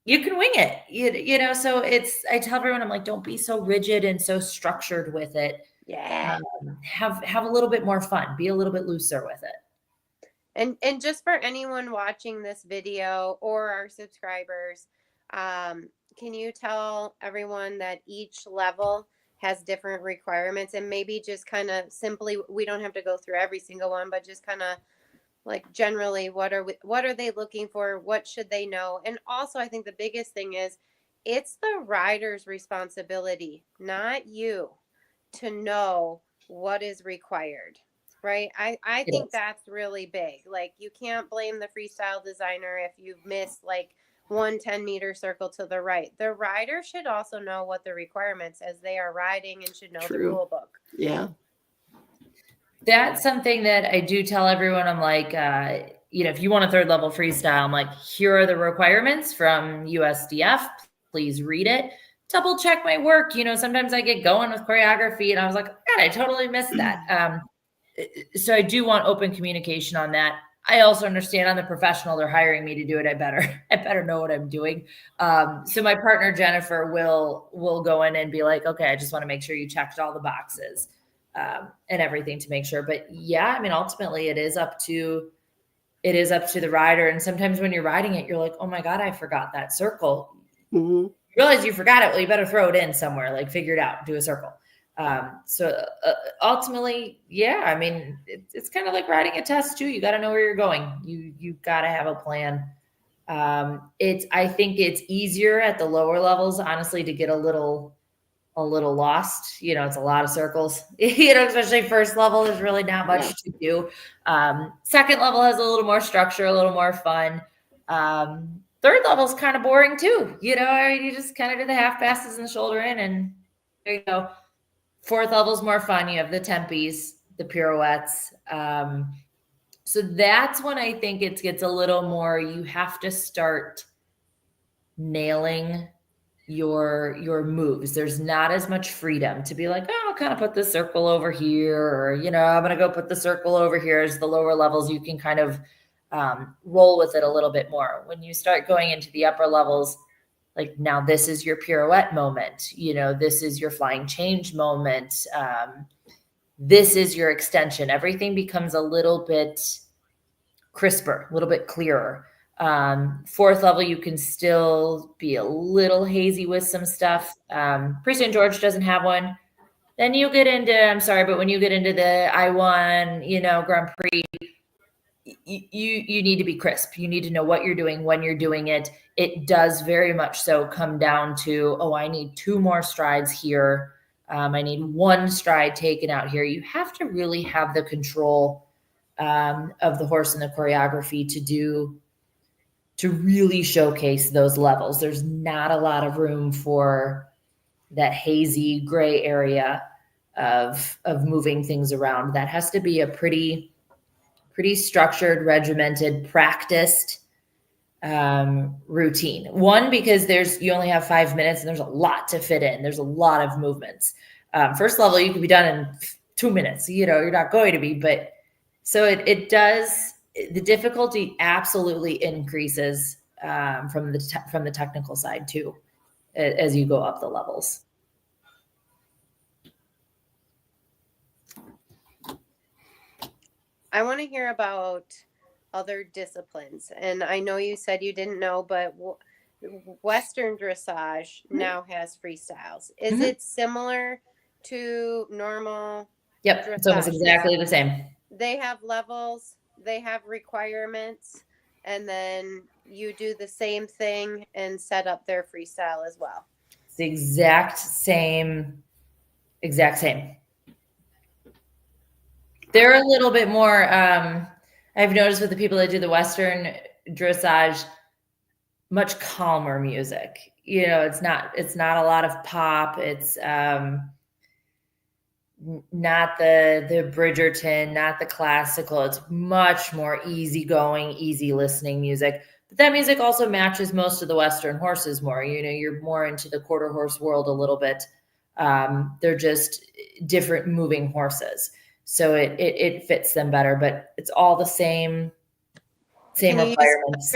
you can wing it, so I tell everyone, I'm like, don't be so rigid and so structured with it. Yeah. Have a little bit more fun, be a little bit looser with it. And just for anyone watching this video or our subscribers, can you tell everyone that each level has different requirements, and maybe just kind of simply, we don't have to go through every single one, but just kind of like generally, what are they looking for? What should they know? And also, I think the biggest thing is it's the rider's responsibility, not you, to know what is required, right? I think that's really big. Like, you can't blame the freestyle designer if you've missed like 1 10-meter circle to the right. The rider should also know what the requirements as they are riding and should know the rule book. Yeah. That's something that I do tell everyone. I'm like, if you want a third level freestyle, I'm like, here are the requirements from USDF. Please read it. Double check my work. Sometimes I get going with choreography and I was like, God, I totally missed that. So I do want open communication on that. I also understand I'm the professional. They're hiring me to do it. I better know what I'm doing. So my partner, Jennifer, will go in and be like, okay, I just want to make sure you checked all the boxes and everything to make sure. But yeah, I mean, ultimately it is up to the rider. And sometimes when you're riding it, you're like, oh my God, I forgot that circle. Mm-hmm. You realize you forgot it. Well, you better throw it in somewhere, like figure it out, do a circle. Ultimately, yeah, I mean, it's kind of like riding a test too. You got to know where you're going. You got to have a plan. I think it's easier at the lower levels, honestly, to get a little lost. It's a lot of circles, especially first level, there's really not much to do. Second level has a little more structure, a little more fun. Third level is kind of boring too. You just kind of do the half passes and the shoulder in, and there you go. Fourth level is more fun. You have the tempies, the pirouettes. So that's when I think it gets a little more, you have to start nailing your moves. There's not as much freedom to be like, oh, I'll kind of put the circle over here, or, I'm going to go put the circle over here. As the lower levels, you can kind of roll with it a little bit more. When you start going into the upper levels, like now this is your pirouette moment, this is your flying change moment. This is your extension. Everything becomes a little bit crisper, a little bit clearer. Fourth level, you can still be a little hazy with some stuff. Pretty soon George doesn't have one. Then you get into, I'm sorry, but when you get into the I1, Grand Prix, you need to be crisp. You need to know what you're doing, when you're doing it. It does very much so come down to, I need 2 more strides here. I need 1 stride taken out here. You have to really have the control of the horse and the choreography to really showcase those levels. There's not a lot of room for that hazy gray area of moving things around. That has to be a pretty structured, regimented, practiced routine. One, because you only have 5 minutes and there's a lot to fit in. There's a lot of movements. First level, you can be done in 2 minutes. You're not going to be, but so it does. The difficulty absolutely increases from the technical side too, as you go up the levels. I want to hear about other disciplines. And I know you said you didn't know, but Western dressage now has freestyles. Is it similar to normal? Yep, dressage? It's almost exactly the same. They have levels, they have requirements, and then you do the same thing and set up their freestyle as well. It's the exact same. They're a little bit more, I've noticed with the people that do the Western dressage, much calmer music. It's not a lot of pop. It's not the Bridgerton, not the classical. It's much more easygoing, easy listening music. But that music also matches most of the Western horses more. You're more into the quarter horse world a little bit. They're just different moving horses. So it fits them better, but it's all the same requirements.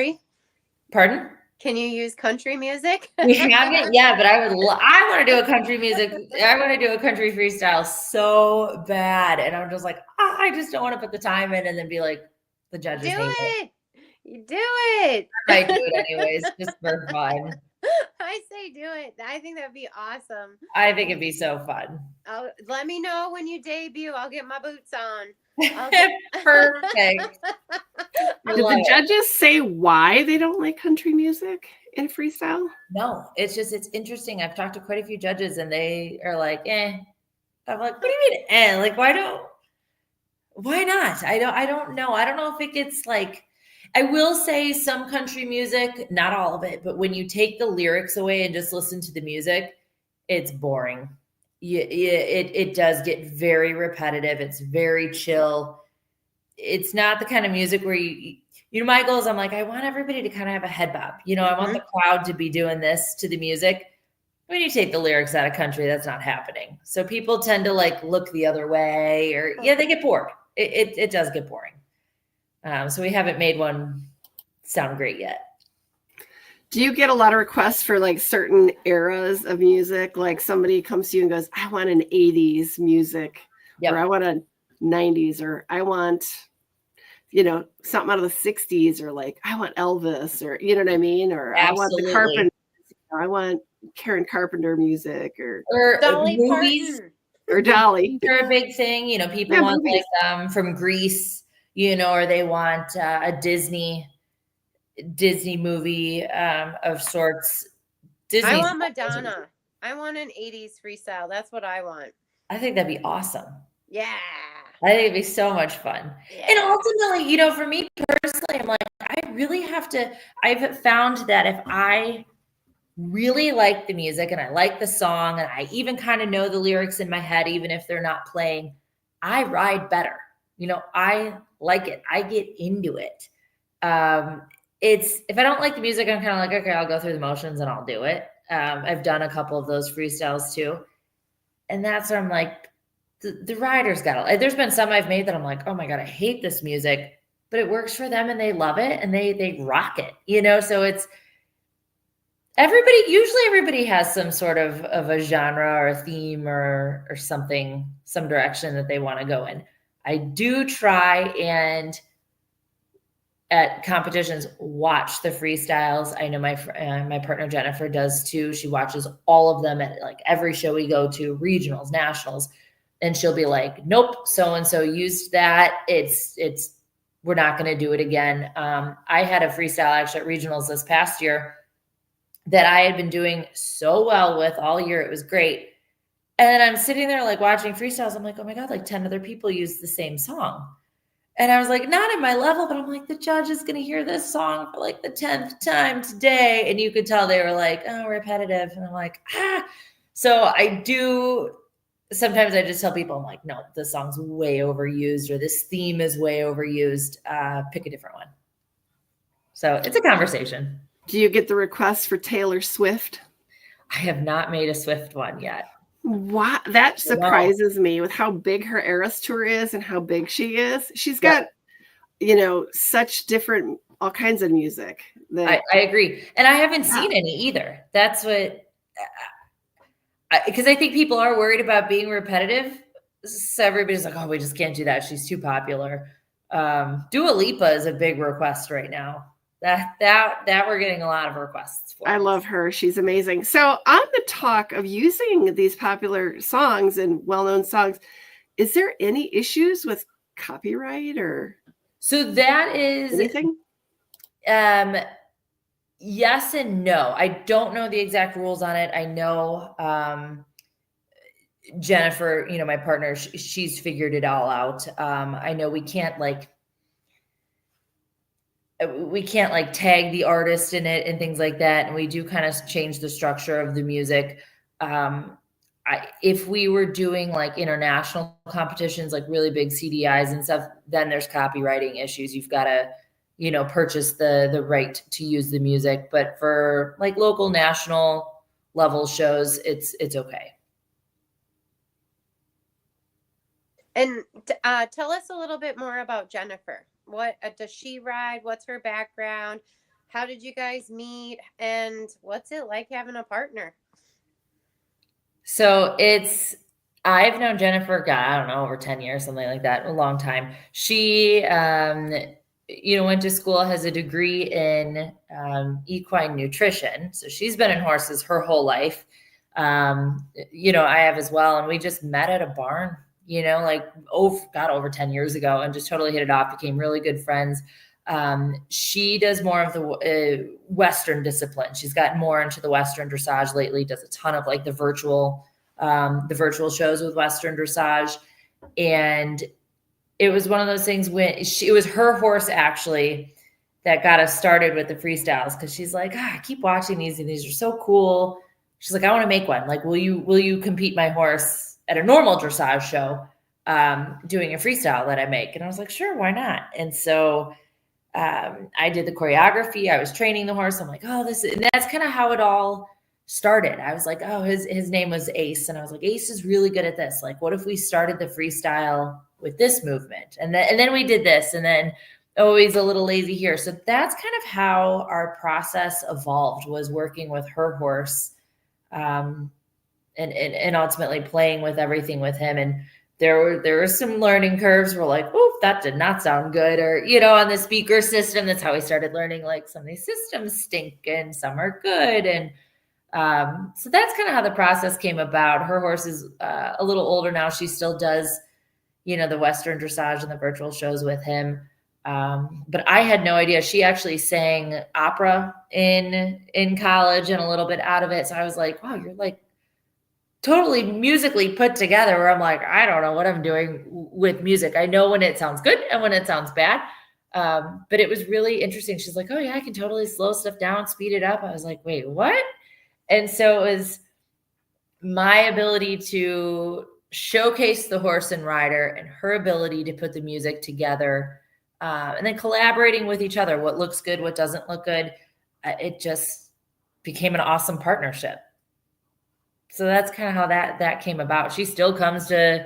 Pardon? Can you use country music? We haven't, yeah, but I want to do a country music. I want to do a country freestyle so bad. And I'm just like, I just don't want to put the time in and then be like, the judges hate it. You do it. I do it anyways, just for fun. I say do it. I think that'd be awesome. I think it'd be so fun. Let me know when you debut. I'll get my boots on. Perfect. Did the judges say why they don't like country music in freestyle? No, it's interesting. I've talked to quite a few judges and they are like, I'm like, what do you mean, Like, why not? I don't know. I don't know if it gets like, I will say some country music, not all of it, but when you take the lyrics away and just listen to the music, it's boring. It does get very repetitive. It's very chill. It's not the kind of music where my goal is I'm like, I want everybody to kind of have a head bob. I want the crowd to be doing this to the music. When you take the lyrics out of country, that's not happening. So people tend to like look the other way or they get bored. It does get boring. So we haven't made one sound great yet. Do you get a lot of requests for like certain eras of music? Like somebody comes to you and goes, I want an 80s music, or I want a 90s, or I want, something out of the 60s, or like, I want Elvis, or, you know what I mean? Or absolutely. I want the Carpenter, I want Karen Carpenter music, or Dolly movies. Parton. or Dolly. They're a big thing. You know, people Yeah, want movies. like from Greece, you know, or they want a Disney movie of sorts. Disney. I want Madonna. I want an 80s freestyle. That's what I want. I think that'd be awesome. Yeah. I think it'd be so much fun. Yeah. And ultimately, you know, for me personally, I'm like, I really have to, I've found that if I really like the music and I like the song and I even kind of know the lyrics in my head, even if they're not playing, I ride better. You know, I like it. I get into it. It's, if I don't like the music, I'm kind of like, okay, I'll go through the motions and I'll do it. I've done a couple of those freestyles too. And that's where I'm like, the rider's got to, there's been some I've made that I'm like, oh my God, I hate this music, but it works for them and they love it and they rock it, you know? So it's usually everybody has some sort of a genre or a theme or something, some direction that they want to go in. I do try and at competitions watch the freestyles. I know my partner Jennifer does too. She watches all of them at like every show we go to, regionals, nationals, and she'll be like, nope, so-and-so used that. It's we're not going to do it again. I had a freestyle actually at regionals this past year that I had been doing so well with all year. It was great. And then I'm sitting there like watching freestyles. I'm like, oh my God, like 10 other people used the same song. And I was like, not at my level, but I'm like, the judge is going to hear this song for like the 10th time today. And you could tell they were like, oh, repetitive. And I'm like, So I do, sometimes I just tell people, I'm like, no, this song's way overused or this theme is way overused. Pick a different one. So it's a conversation. Do you get the request for Taylor Swift? I have not made a Swift one yet. Wow, that surprises me with how big her Eras tour is and how big she is. She's got, you know, such different, all kinds of music. I agree. And I haven't seen any either. That's what, because I think people are worried about being repetitive. So everybody's like, oh, we just can't do that. She's too popular. Dua Lipa is a big request right now. That we're getting a lot of requests for. I love her. She's amazing. So on the talk of using these popular songs and well-known songs, is there any issues with copyright or? So that is anything? Yes and no. I don't know the exact rules on it. I know Jennifer, you know, my partner, she's figured it all out. I know we can't like tag the artist in it and things like that. And we do kind of change the structure of the music. If we were doing like international competitions, like really big CDIs and stuff, then there's copywriting issues. You've got to, you know, purchase the right to use the music. But for like local, national level shows, it's okay. And tell us a little bit more about Jennifer. What does she ride? What's her background? How did you guys meet? And what's it like having a partner? So I've known Jennifer, God, I don't know, over 10 years, something like that, a long time. She, you know, went to school, has a degree in equine nutrition. So she's been in horses her whole life. You know, I have as well. And we just met at a barn, you know, like over 10 years ago, and just totally hit it off, became really good friends. She does more of the Western discipline. She's gotten more into the Western dressage lately, does a ton of like the virtual shows with Western dressage. And it was one of those things when it was her horse actually that got us started with the freestyles. Cause she's like, I keep watching these and these are so cool. She's like, I want to make one. Like, will you compete my horse at a normal dressage show, doing a freestyle that I make? And I was like, sure, why not? And so I did the choreography. I was training the horse. I'm like, and that's kind of how it all started. I was like, oh, his name was Ace. And I was like, Ace is really good at this. Like, what if we started the freestyle with this movement? And then we did this, and then always a little lazy here. So that's kind of how our process evolved, was working with her horse, and ultimately playing with everything with him. And there were some learning curves. We're like, oh, that did not sound good. Or, you know, on the speaker system, that's how we started learning, like some of these systems stink and some are good. And So that's kind of how the process came about. Her horse is a little older now. She still does, the Western dressage and the virtual shows with him. But I had no idea. She actually sang opera in college and a little bit out of it. So I was like, wow, you're like totally musically put together, where I'm like, I don't know what I'm doing with music. I know when it sounds good and when it sounds bad. But it was really interesting. She's like, oh yeah, I can totally slow stuff down, speed it up. I was like, wait, what? And so it was my ability to showcase the horse and rider and her ability to put the music together, and then collaborating with each other, what looks good, what doesn't look good. It just became an awesome partnership. So that's kind of how that came about. She still comes to,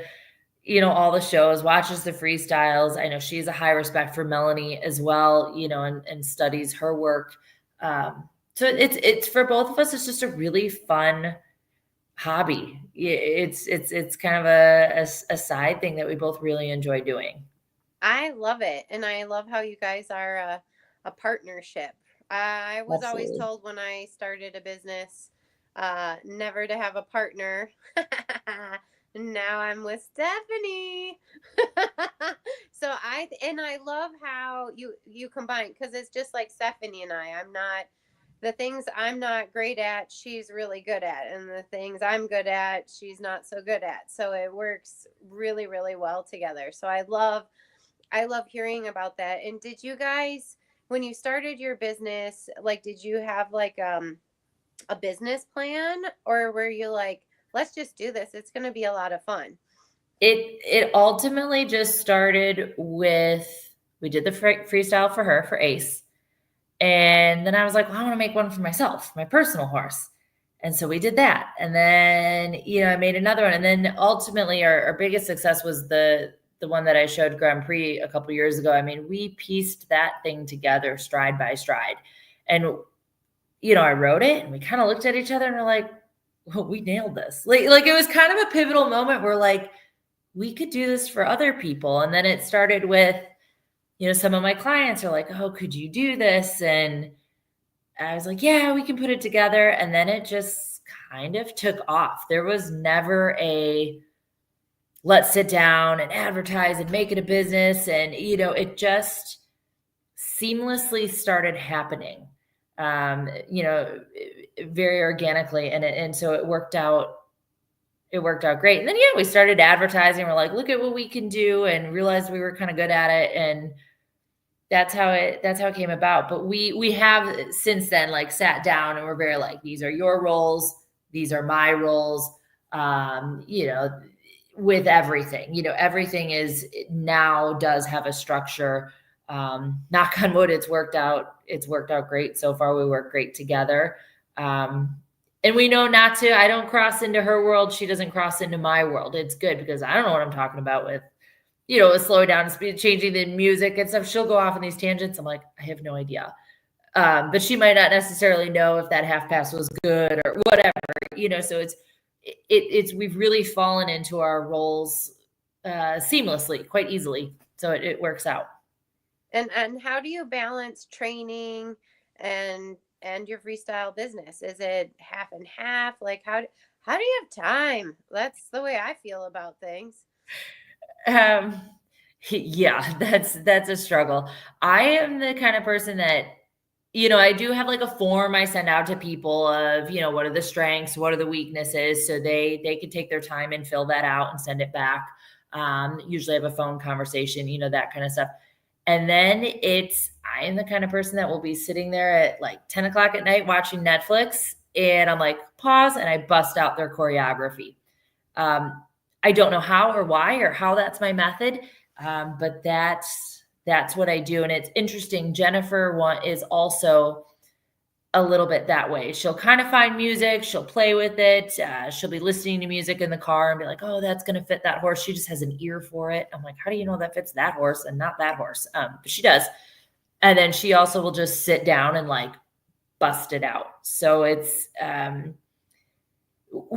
all the shows, watches the freestyles. I know she has a high respect for Melanie as well, and studies her work. So it's for both of us. It's just a really fun hobby. It's kind of a side thing that we both really enjoy doing. I love it. And I love how you guys are a partnership. I was Absolutely. always told when I started a business, never to have a partner. Now I'm with Stephanie. So I love how you combine, because it's just like Stephanie and the things I'm not great at, she's really good at. And the things I'm good at, she's not so good at. So it works really, really well together. So I love hearing about that. And did you guys, when you started your business, like, did you have like a business plan, or were you like, let's just do this, it's going to be a lot of fun? It ultimately just started with, we did the freestyle for her, for Ace. And then I was like, well, I want to make one for myself, my personal horse. And so we did that. And then, I made another one. And then ultimately our biggest success was the one that I showed Grand Prix a couple years ago. I mean, we pieced that thing together stride by stride. And, I wrote it and we kind of looked at each other and we're like, well, we nailed this. Like it was kind of a pivotal moment where like, we could do this for other people. And then it started with, some of my clients are like, oh, could you do this? And I was like, yeah, we can put it together. And then it just kind of took off. There was never a, let's sit down and advertise and make it a business. And, it just seamlessly started happening, very organically. And so it worked out great. And then, we started advertising. We're like, look at what we can do, and realized we were kind of good at it. And that's how it came about. But we have since then like sat down and we're very like, these are your roles, these are my roles, with everything, everything is now does have a structure. Knock on wood, it's worked out great so far. We work great together. And we know I don't cross into her world. She doesn't cross into my world. It's good because I don't know what I'm talking about with, slowing down, speed, changing the music and stuff. She'll go off on these tangents. I'm like, I have no idea. But she might not necessarily know if that half pass was good or whatever, so it's we've really fallen into our roles seamlessly, quite easily. So it works out. And how do you balance training and your freestyle business? Is it half and half? Like how do you have time? That's the way I feel about things. Yeah, that's a struggle. I am the kind of person that, I do have like a form I send out to people of, what are the strengths, what are the weaknesses, so they can take their time and fill that out and send it back. Usually have a phone conversation, that kind of stuff. And then I am the kind of person that will be sitting there at like 10 o'clock at night watching Netflix, and I'm like, pause, and I bust out their choreography. I don't know how or why or how that's my method, but that's what I do. And it's interesting. Jennifer is also a little bit that way. She'll kind of find music. She'll play with it. She'll be listening to music in the car and be like, oh, that's going to fit that horse. She just has an ear for it. I'm like, how do you know that fits that horse and not that horse? But she does. And then she also will just sit down and like bust it out. So it's,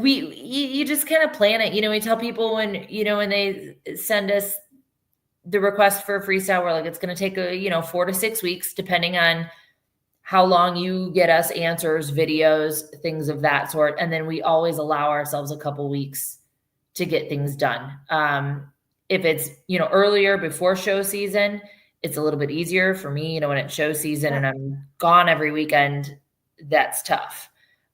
you just kind of plan it. We tell people when they send us the request for a freestyle, we're like, it's going to take 4 to 6 weeks, depending on how long you get us answers, videos, things of that sort. And then we always allow ourselves a couple weeks to get things done. If it's, earlier before show season, it's a little bit easier for me, when it's show season and I'm gone every weekend, that's tough.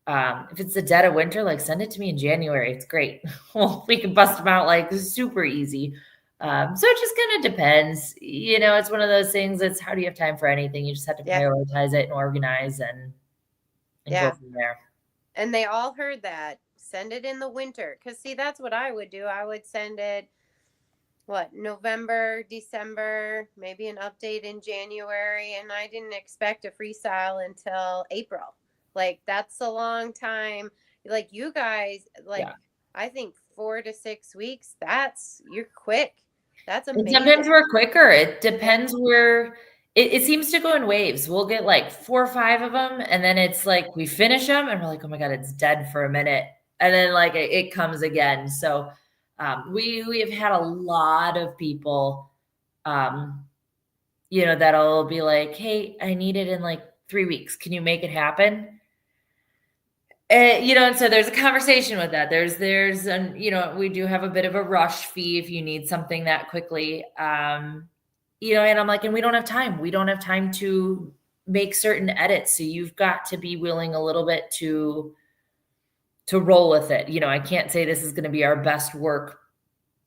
If it's the dead of winter, like send it to me in January. It's great. Well, we can bust them out like super easy. So it just kind of depends. It's one of those things. It's how do you have time for anything? You just have to prioritize it and organize and go from there. And they all heard that. Send it in the winter. Because see, that's what I would do. I would send it, November, December, maybe an update in January. And I didn't expect a freestyle until April. Like, that's a long time. Like, you guys, I think 4 to 6 weeks, you're quick. That's amazing. And sometimes we're quicker. It depends where it seems to go in waves. We'll get like 4 or 5 of them. And then it's like, we finish them and we're like, oh my God, it's dead for a minute. And then like it comes again. So we have had a lot of people, that'll be like, hey, I need it in like 3 weeks. Can you make it happen? And so there's a conversation with that. There's, we do have a bit of a rush fee if you need something that quickly, and I'm like, and we don't have time. We don't have time to make certain edits. So you've got to be willing a little bit to roll with it. I can't say this is going to be our best work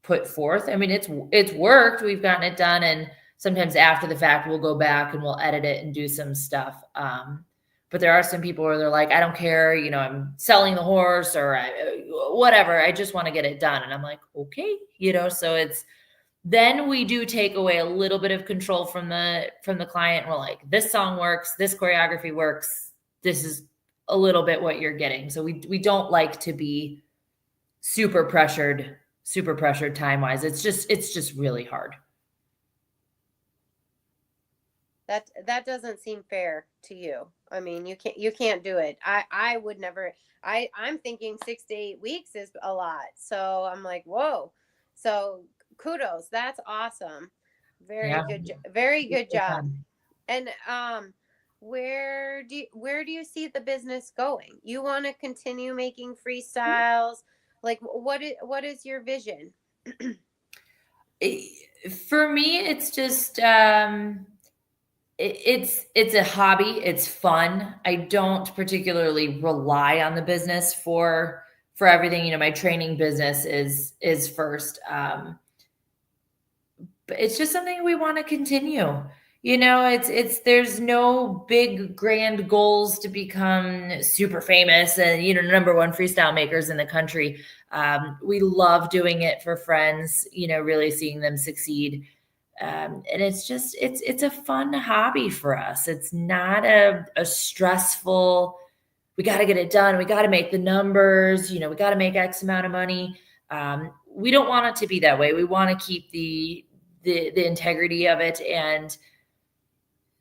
put forth. I mean, it's worked. We've gotten it done. And sometimes after the fact, we'll go back and we'll edit it and do some stuff. But there are some people where they're like, I don't care, I'm selling the horse or whatever. I just want to get it done. And I'm like, okay, so then we do take away a little bit of control from the client. We're like, this song works, this choreography works. This is a little bit what you're getting. So we don't like to be super pressured time wise. It's just really hard. That doesn't seem fair to you. I mean, you can't do it. I would never. I'm thinking 6 to 8 weeks is a lot. So I'm like, whoa. So kudos. That's awesome. Very good job. And where do you see the business going? You want to continue making freestyles? Like, what is your vision? For me, it's just it's a hobby. It's fun. I don't particularly rely on the business for everything. My training business is first. But it's just something we want to continue. There's no big grand goals to become super famous and, number one freestyle makers in the country. We love doing it for friends, really seeing them succeed. And it's just, it's a fun hobby for us. It's not a stressful, we got to get it done. We got to make the numbers, we got to make X amount of money. We don't want it to be that way. We want to keep the integrity of it and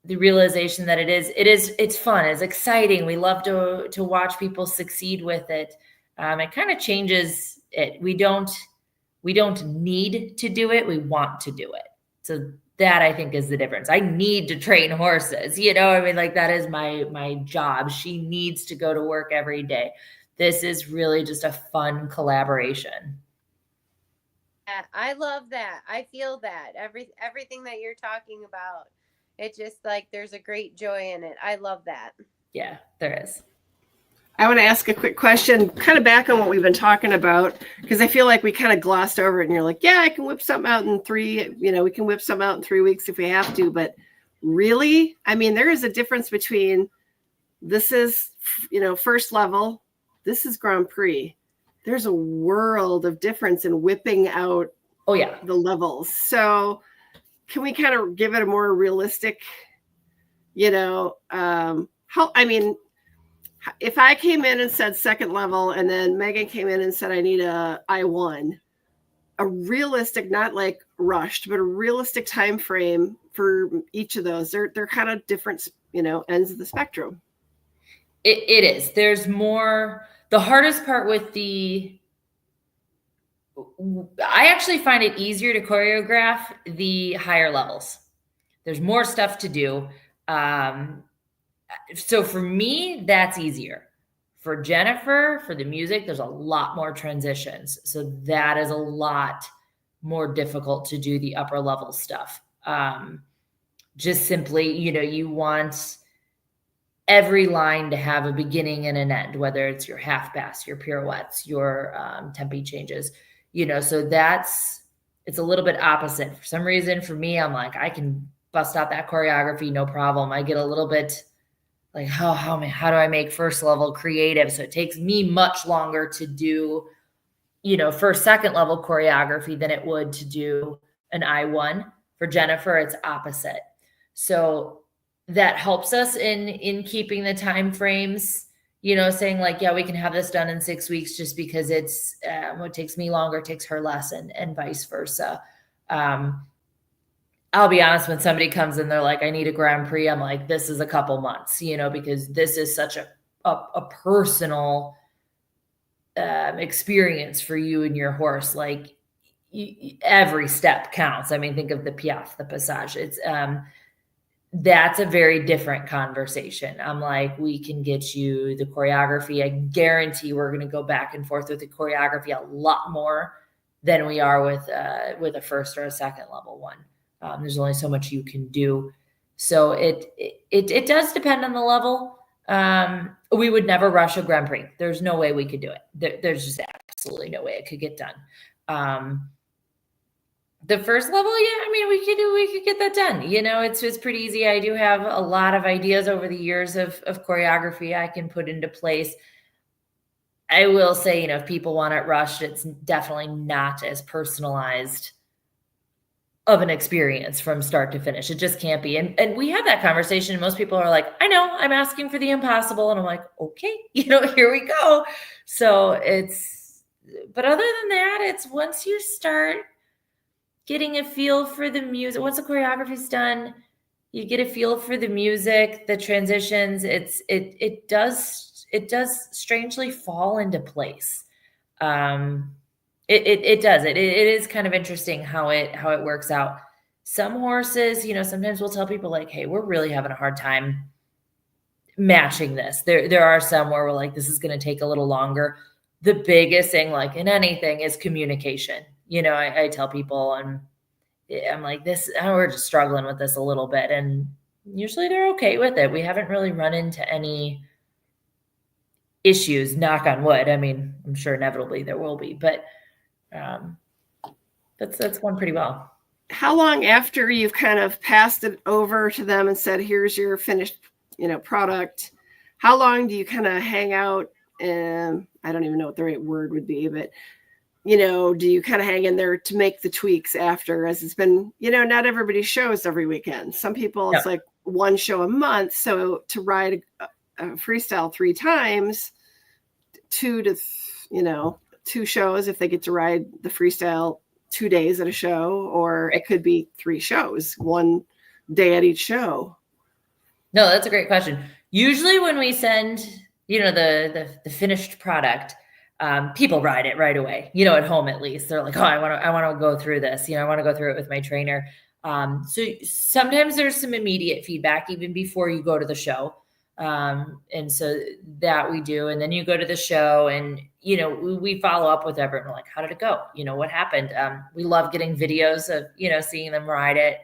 the realization that it's fun. It's exciting. We love to watch people succeed with it. It kind of changes it. We don't need to do it. We want to do it. So that I think is the difference. I need to train horses, that is my job. She needs to go to work every day. This is really just a fun collaboration. I love that. I feel that everything that you're talking about, it's just like, there's a great joy in it. I love that. Yeah, there is. I want to ask a quick question, kind of back on what we've been talking about, because I feel like we kind of glossed over it and you're like, yeah, I can whip something out in 3, we can whip something out in 3 weeks if we have to. But really, I mean, there is a difference between this is, first level, this is Grand Prix. There's a world of difference in whipping out the levels. So can we kind of give it a more realistic, if I came in and said second level and then Megan came in and said I need a I1, a realistic, not like rushed, but a realistic time frame for each of those. They're kind of different, ends of the spectrum. It is. There's more. The hardest part with I actually find it easier to choreograph the higher levels. There's more stuff to do. So for me, that's easier. For Jennifer, for the music, there's a lot more transitions. So that is a lot more difficult to do the upper level stuff. Just simply, you want every line to have a beginning and an end, whether it's your half pass, your pirouettes, your tempi changes, so it's a little bit opposite. For some reason, for me, I'm like, I can bust out that choreography, no problem. I get a little bit like, how do I make first level creative? So it takes me much longer to do, first, second level choreography than it would to do an I1. For Jennifer, it's opposite. So that helps us in keeping the time frames, saying like, yeah, we can have this done in 6 weeks just because it's what takes me longer takes her less, and vice versa. I'll be honest, when somebody comes in, they're like, I need a Grand Prix. I'm like, this is a couple months, because this is such a personal experience for you and your horse. Like every step counts. I mean, think of the piaffe, the passage. It's, that's a very different conversation. I'm like, we can get you the choreography. I guarantee we're going to go back and forth with the choreography a lot more than we are with a first or a second level one. There's only so much you can do. So it does depend on the level. We would never rush a Grand Prix. There's no way we could do it. There's just absolutely no way it could get done. The first level, yeah, I mean, we could get that done. It's pretty easy. I do have a lot of ideas over the years of choreography I can put into place. I will say, if people want it rushed, it's definitely not as personalized of an experience from start to finish. It just can't be. And we have that conversation, and most people are like, I know, I'm asking for the impossible. And I'm like, okay, here we go. So but other than that, it's once you start getting a feel for the music, once the choreography's done, you get a feel for the music, the transitions. It does strangely fall into place. It does. It is kind of interesting how it works out. Some horses, sometimes we'll tell people like, hey, we're really having a hard time matching this. There are some where we're like, this is going to take a little longer. The biggest thing, like in anything, is communication. I tell people, and I'm like, we're just struggling with this a little bit. And usually they're okay with it. We haven't really run into any issues, knock on wood. I mean, I'm sure inevitably there will be, but that's going pretty well. How long after you've kind of passed it over to them and said, here's your finished, product, how long do you kind of hang out? And I don't even know what the right word would be, but do you kind of hang in there to make the tweaks after, as it's been, not everybody shows every weekend. Some people, it's like one show a month. So to ride a freestyle 3 times, 2 shows, if they get to ride the freestyle 2 days at a show, or it could be 3 shows, 1 day at each show. No, that's a great question. Usually when we send, the finished product, people ride it right away, at home, at least. They're like, oh, I want to go through this. I want to go through it with my trainer. So sometimes there's some immediate feedback even before you go to the show. And so that we do. And then you go to the show and, we follow up with everyone. We're like, how did it go? What happened? We love getting videos of, seeing them ride it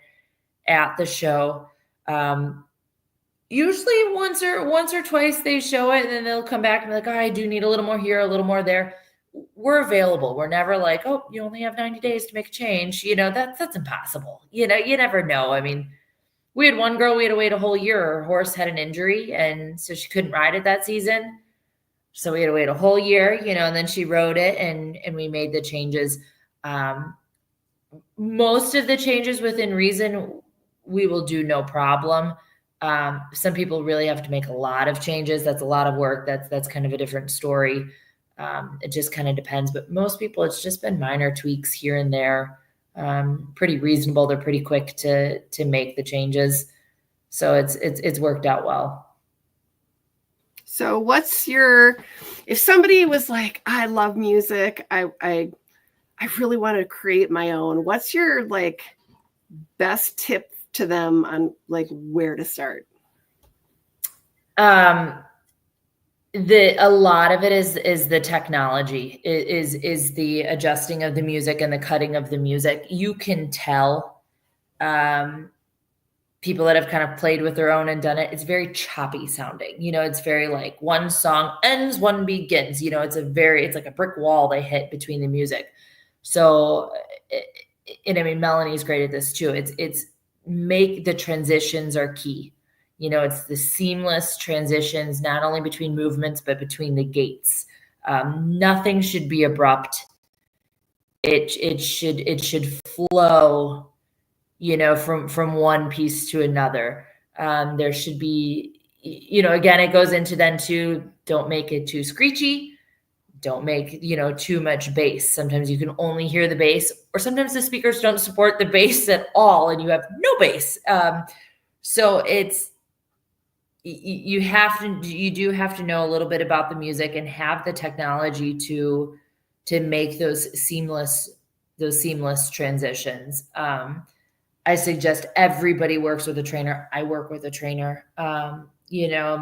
at the show. Usually once or twice they show it, and then they'll come back and be like, oh, I do need a little more here, a little more there. We're available. We're never like, oh, you only have 90 days to make a change. That's impossible. You never know. I mean, we had one girl, we had to wait a whole year. Her horse had an injury, and so she couldn't ride it that season. So we had to wait a whole year, and then she rode it, and we made the changes. Most of the changes within reason, we will do no problem. Some people really have to make a lot of changes. That's a lot of work. That's kind of a different story. It just kind of depends. But most people, it's just been minor tweaks here and there. Pretty reasonable. They're pretty quick to make the changes. So it's worked out well. So if somebody was like, I love music, I really want to create my own, what's your best tip to them on where to start? A lot of it is the technology, is the adjusting of the music and the cutting of the music. You can tell people that have kind of played with their own and done it, it's very choppy sounding. It's very like one song ends, one begins. It's like a brick wall they hit between the music. So, and I mean, Melanie's great at this too. It's make the transitions are key. It's the seamless transitions, not only between movements, but between the gaits. Nothing should be abrupt. It should flow, from one piece to another. There should be, again, it goes into then too, don't make it too screechy. Don't make, too much bass. Sometimes you can only hear the bass, or sometimes the speakers don't support the bass at all and you have no bass. So it's, you do have to know a little bit about the music and have the technology to make those seamless transitions. I suggest everybody works with a trainer. I work with a trainer. I'm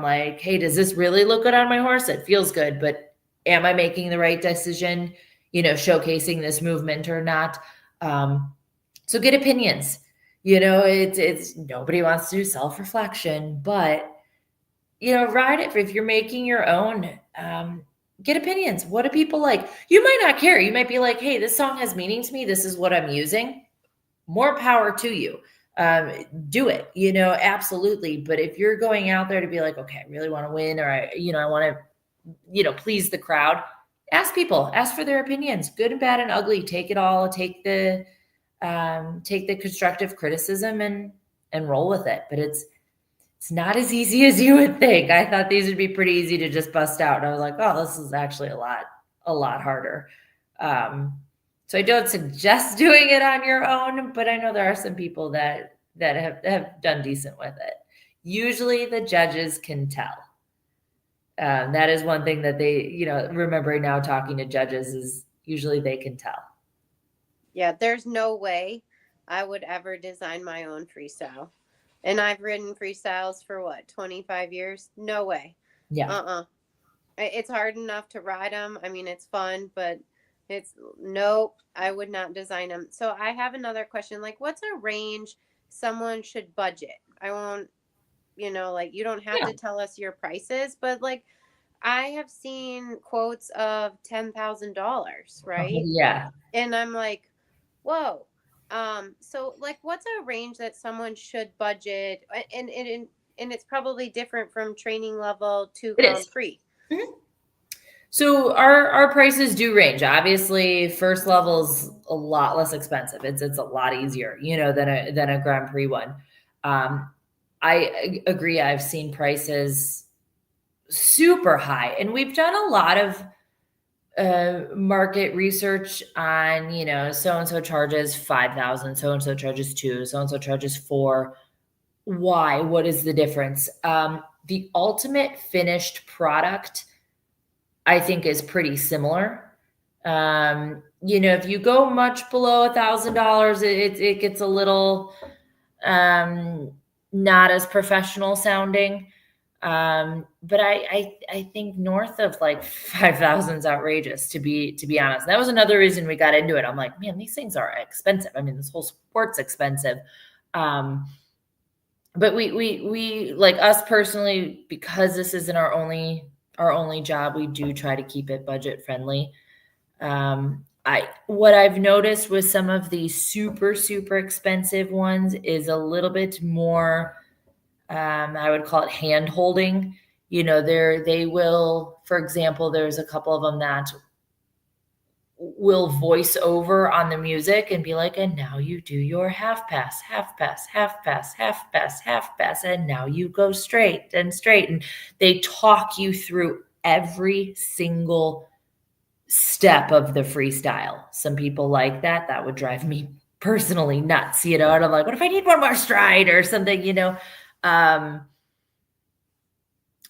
like, hey, does this really look good on my horse? It feels good, but am I making the right decision, showcasing this movement or not? So get opinions. It's nobody wants to do self-reflection, but ride it. If you're making your own, get opinions. What do people like? You might not care. You might be like, hey, this song has meaning to me. This is what I'm using. More power to you. Do it, absolutely. But if you're going out there to be like, okay, I really want to win, or I want to, please the crowd, ask people, ask for their opinions, good and bad and ugly. Take it all. Take the constructive criticism and roll with it. But it's not as easy as you would think. I thought these would be pretty easy to just bust out. And I was like, oh, this is actually a lot harder. So I don't suggest doing it on your own, but I know there are some people that have done decent with it. Usually the judges can tell. That is one thing that they, remembering now talking to judges is usually they can tell. Yeah, there's no way I would ever design my own freestyle. And I've ridden freestyles for 25 years? No way. Yeah. It's hard enough to ride them. I mean, it's fun, but nope, I would not design them. So I have another question. Like, what's a range someone should budget? I won't, you don't have to tell us your prices, but like, I have seen quotes of $10,000, right? Yeah. And I'm like, whoa. So like, what's a range that someone should budget? And it's probably different from training level to Grand Prix. Mm-hmm. So our prices do range. Obviously, first level is a lot less expensive. It's a lot easier, than a Grand Prix one. I agree. I've seen prices super high, and we've done a lot of market research on, so-and-so charges 5,000, so-and-so charges 2, so-and-so charges 4. Why? What is the difference? The ultimate finished product, I think, is pretty similar. If you go much below $1,000, it gets a little not as professional sounding. But I think north of like 5,000 is outrageous, to be honest. That was another reason we got into it. I'm like, man, these things are expensive. I mean, this whole sport's expensive. But we like, us personally, because this isn't our only job, we do try to keep it budget friendly. What I've noticed with some of the super, super expensive ones is a little bit more, I would call it hand holding. They will, for example, there's a couple of them that will voice over on the music and be like, and now you do your half pass, half pass, half pass, half pass, half pass, and now you go straight. And they talk you through every single step of the freestyle. Some people like that. That would drive me personally nuts, and I'm like, what if I need one more stride or something,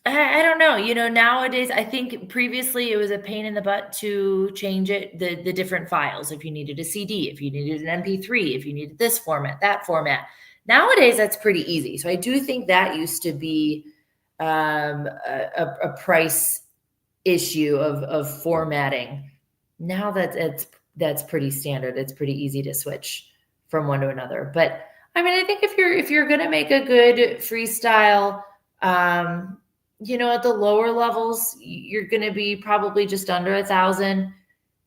I don't know, nowadays, I think previously it was a pain in the butt to change it, the different files. If you needed a CD, if you needed an MP3, if you needed this format, that format. Nowadays, that's pretty easy. So I do think that used to be a price issue of formatting. Now that's pretty standard. It's pretty easy to switch from one to another. But I mean, I think if you're going to make a good freestyle, at the lower levels, you're going to be probably just under 1,000,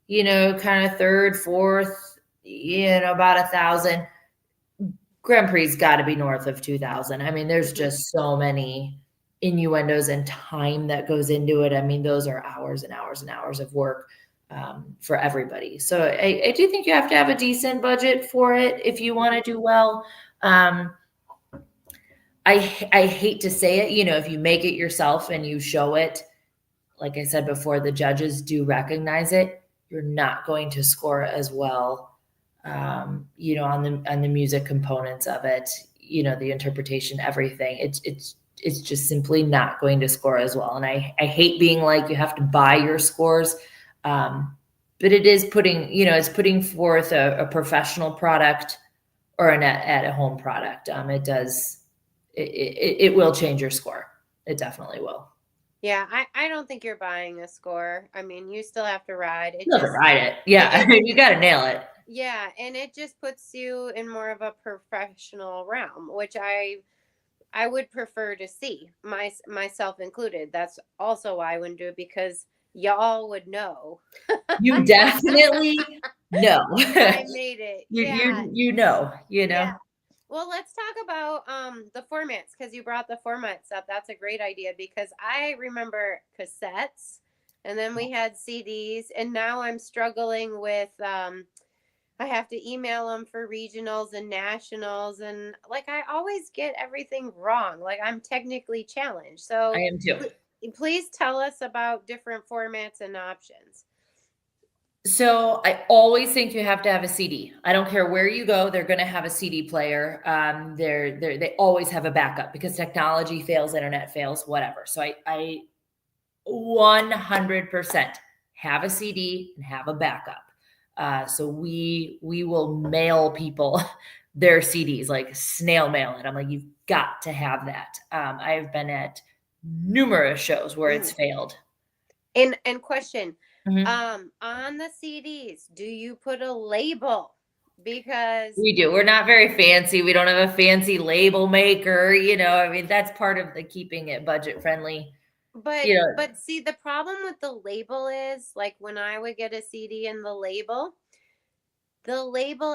kind of third, fourth, about 1,000. Grand Prix got to be north of 2,000. I mean, there's just so many innuendos and time that goes into it. I mean, those are hours and hours and hours of work for everybody. So I do think you have to have a decent budget for it if you want to do well. I hate to say it, if you make it yourself and you show it, like I said before, the judges do recognize it. You're not going to score as well, on the music components of it, the interpretation, everything. It's just simply not going to score as well. And I hate being like, you have to buy your scores. But it is it's putting forth a professional product or an at home product. It will change your score. It definitely will. Yeah, I don't think you're buying a score. I mean, you still have to ride. Ride it. Yeah, you got to nail it. Yeah, and it just puts you in more of a professional realm, which I would prefer to see, myself included. That's also why I wouldn't do it, because y'all would know. You definitely know. I made it. You know. Yeah. Well, let's talk about the formats, because you brought the formats up. That's a great idea, because I remember cassettes, and then we had CDs, and now I'm struggling with I have to email them for regionals and nationals, and I always get everything wrong. I'm technically challenged. So I am too. Please tell us about different formats and options. So I always think you have to have a CD. I don't care where you go, they're going to have a CD player. They always have a backup, because technology fails, internet fails, whatever. So I 100% have a CD and have a backup. So we will mail people their CDs, like snail mail it. I'm like, you've got to have that. I've been at numerous shows where it's failed. And question, on the CDs, do you put a label? Because we do. We're not very fancy. We don't have a fancy label maker. I mean, that's part of the keeping it budget friendly. But see, the problem with the label is, when I would get a CD and the label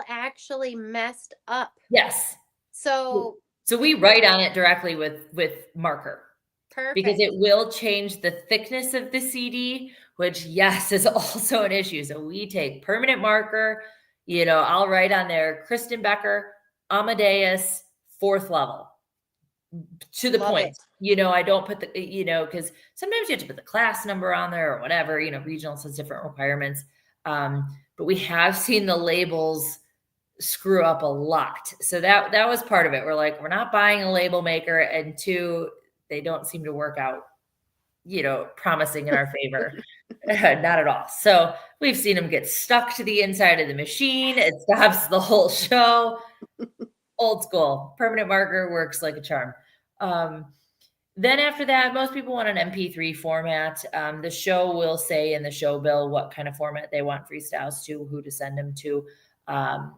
actually messed up. Yes. So we write on it directly with marker. Perfect. Because it will change the thickness of the CD, which, yes, is also an issue. So we take permanent marker, I'll write on there, Kristen Becker, Amadeus, 4th level, to the Love point. it. I don't put the, because sometimes you have to put the class number on there or whatever, regionals has different requirements. But we have seen the labels screw up a lot. So that was part of it. We're like, we're not buying a label maker, and 2, they don't seem to work out, promising in our favor. Not at all. So we've seen them get stuck to the inside of the machine. It stops the whole show. Old school. Permanent marker works like a charm. Then after that, most people want an MP3 format. The show will say in the show bill what kind of format they want freestyles to, who to send them to.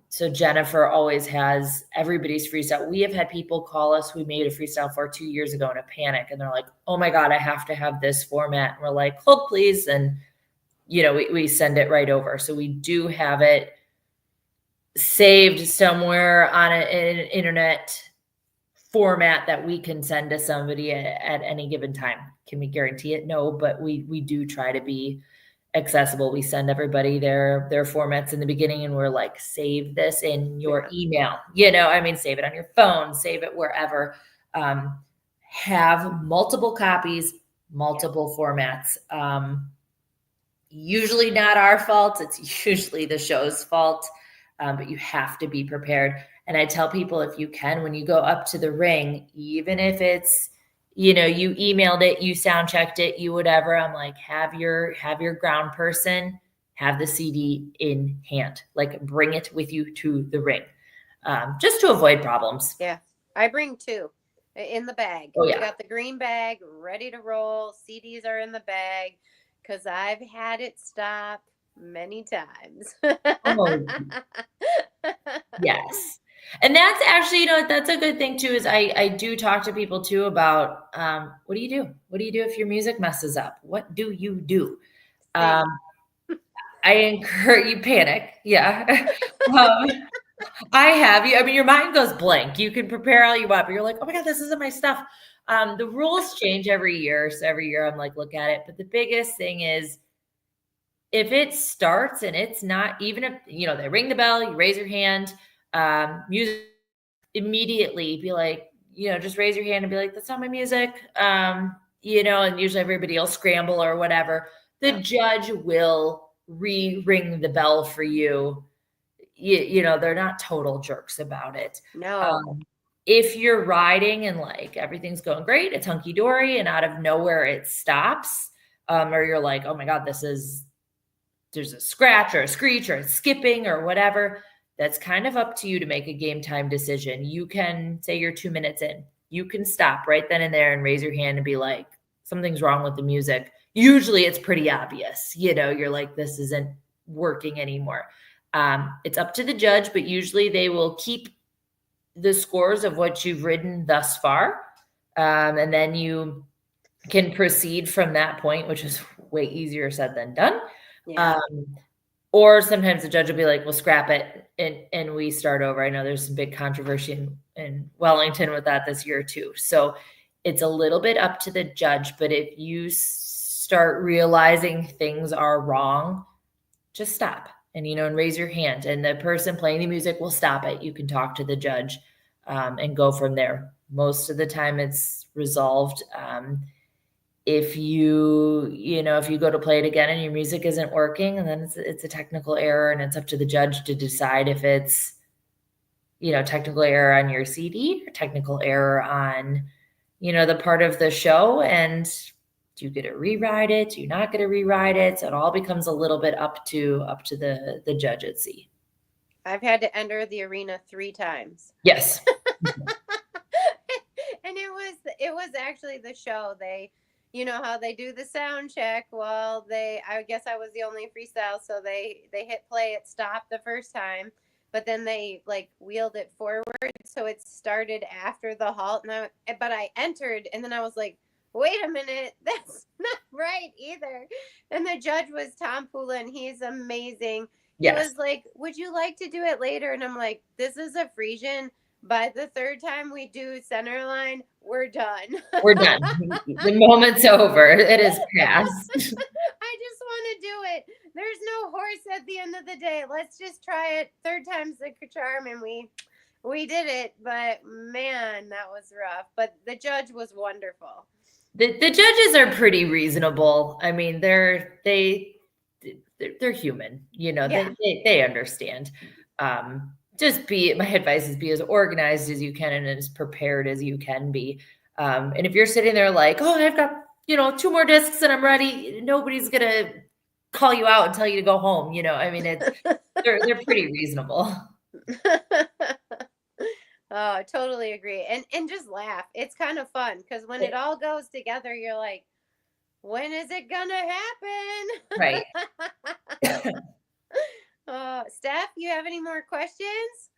So Jennifer always has everybody's freestyle. We have had people call us who made a freestyle for 2 years ago in a panic, and they're like, oh my God, I have to have this format. And we're like, hold please. And, we send it right over. So we do have it saved somewhere on an internet format that we can send to somebody at any given time. Can we guarantee it? No, but we do try to be accessible. We send everybody their formats in the beginning, and we're like, save this in your email, save it on your phone, save it wherever. Have multiple copies, multiple formats. Usually not our fault. It's usually the show's fault. But you have to be prepared. And I tell people, if you can, when you go up to the ring, even if it's, you emailed it, you sound checked it, you whatever, I'm like, have your ground person have the CD in hand, bring it with you to the ring, just to avoid problems. Yeah. I bring 2. in the bag. Oh, We yeah. got the green bag ready to roll. CDs are in the bag because I've had it stop many times. Oh, yes. And that's actually, you know, that's a good thing too, is I do talk to people too about, what do you do? What do you do if your music messes up? What do you do? I encourage you panic. Yeah. I mean, your mind goes blank. You can prepare all you want, but you're like, oh my God, this isn't my stuff. The rules change every year. So every year I'm like, look at it. But the biggest thing is if it starts and it's not, even if, you know, they ring the bell, you raise your hand, music, immediately be like, you know, just raise your hand and be like, that's not my music. You know, and usually everybody will scramble or whatever. The judge will ring the bell for you. You know, they're not total jerks about it. No. If you're riding and like everything's going great, it's hunky dory, and out of nowhere it stops, or you're like, oh my God, there's a scratch or a screech or it's skipping or whatever. That's kind of up to you to make a game time decision. You can say you're 2 minutes in. You can stop right then and there and raise your hand and be like, something's wrong with the music. Usually it's pretty obvious. You know, you're like, this isn't working anymore. It's up to the judge, but usually they will keep the scores of what you've ridden thus far. And then you can proceed from that point, which is way easier said than done. Yeah. Or sometimes the judge will be like, we'll scrap it and we start over. I know there's some big controversy in Wellington with that this year too. So it's a little bit up to the judge, but if you start realizing things are wrong, just stop and, you know, and raise your hand, and the person playing the music will stop it. You can talk to the judge and go from there. Most of the time it's resolved. If you go to play it again and your music isn't working, and then it's a technical error, and it's up to the judge to decide if it's, you know, technical error on your CD or technical error on, you know, the part of the show. And do you get to rewrite it? Do you not get to rewrite it? So it all becomes a little bit up to the judge at sea. I've had to enter the arena 3 times. Yes. And it was actually the show. They, you know how they do the sound check. Well, I guess I was the only freestyle, so they hit play, it stopped the first time, but then they like wheeled it forward, so it started after the halt. But I entered, and then I was like, wait a minute, that's not right either. And the judge was Tom Poulin. He's amazing. Yes. He was like, would you like to do it later? And I'm like, this is a Frisian. By the 3rd time we do center line, we're done. We're done. The moment's over. It is past. I just want to do it. There's no horse at the end of the day. Let's just try it. 3rd time's the charm, and we did it. But man, that was rough. But the judge was wonderful. The judges are pretty reasonable. I mean, they're human, you know. Yeah. They understand. My advice is be as organized as you can and as prepared as you can be. And if you're sitting there like, oh, I've got, you know, 2 more discs and I'm ready, nobody's gonna call you out and tell you to go home. You know, I mean, they're pretty reasonable. Oh, I totally agree. And just laugh. It's kind of fun because when it all goes together, you're like, when is it gonna happen? Right. Steph, you have any more questions?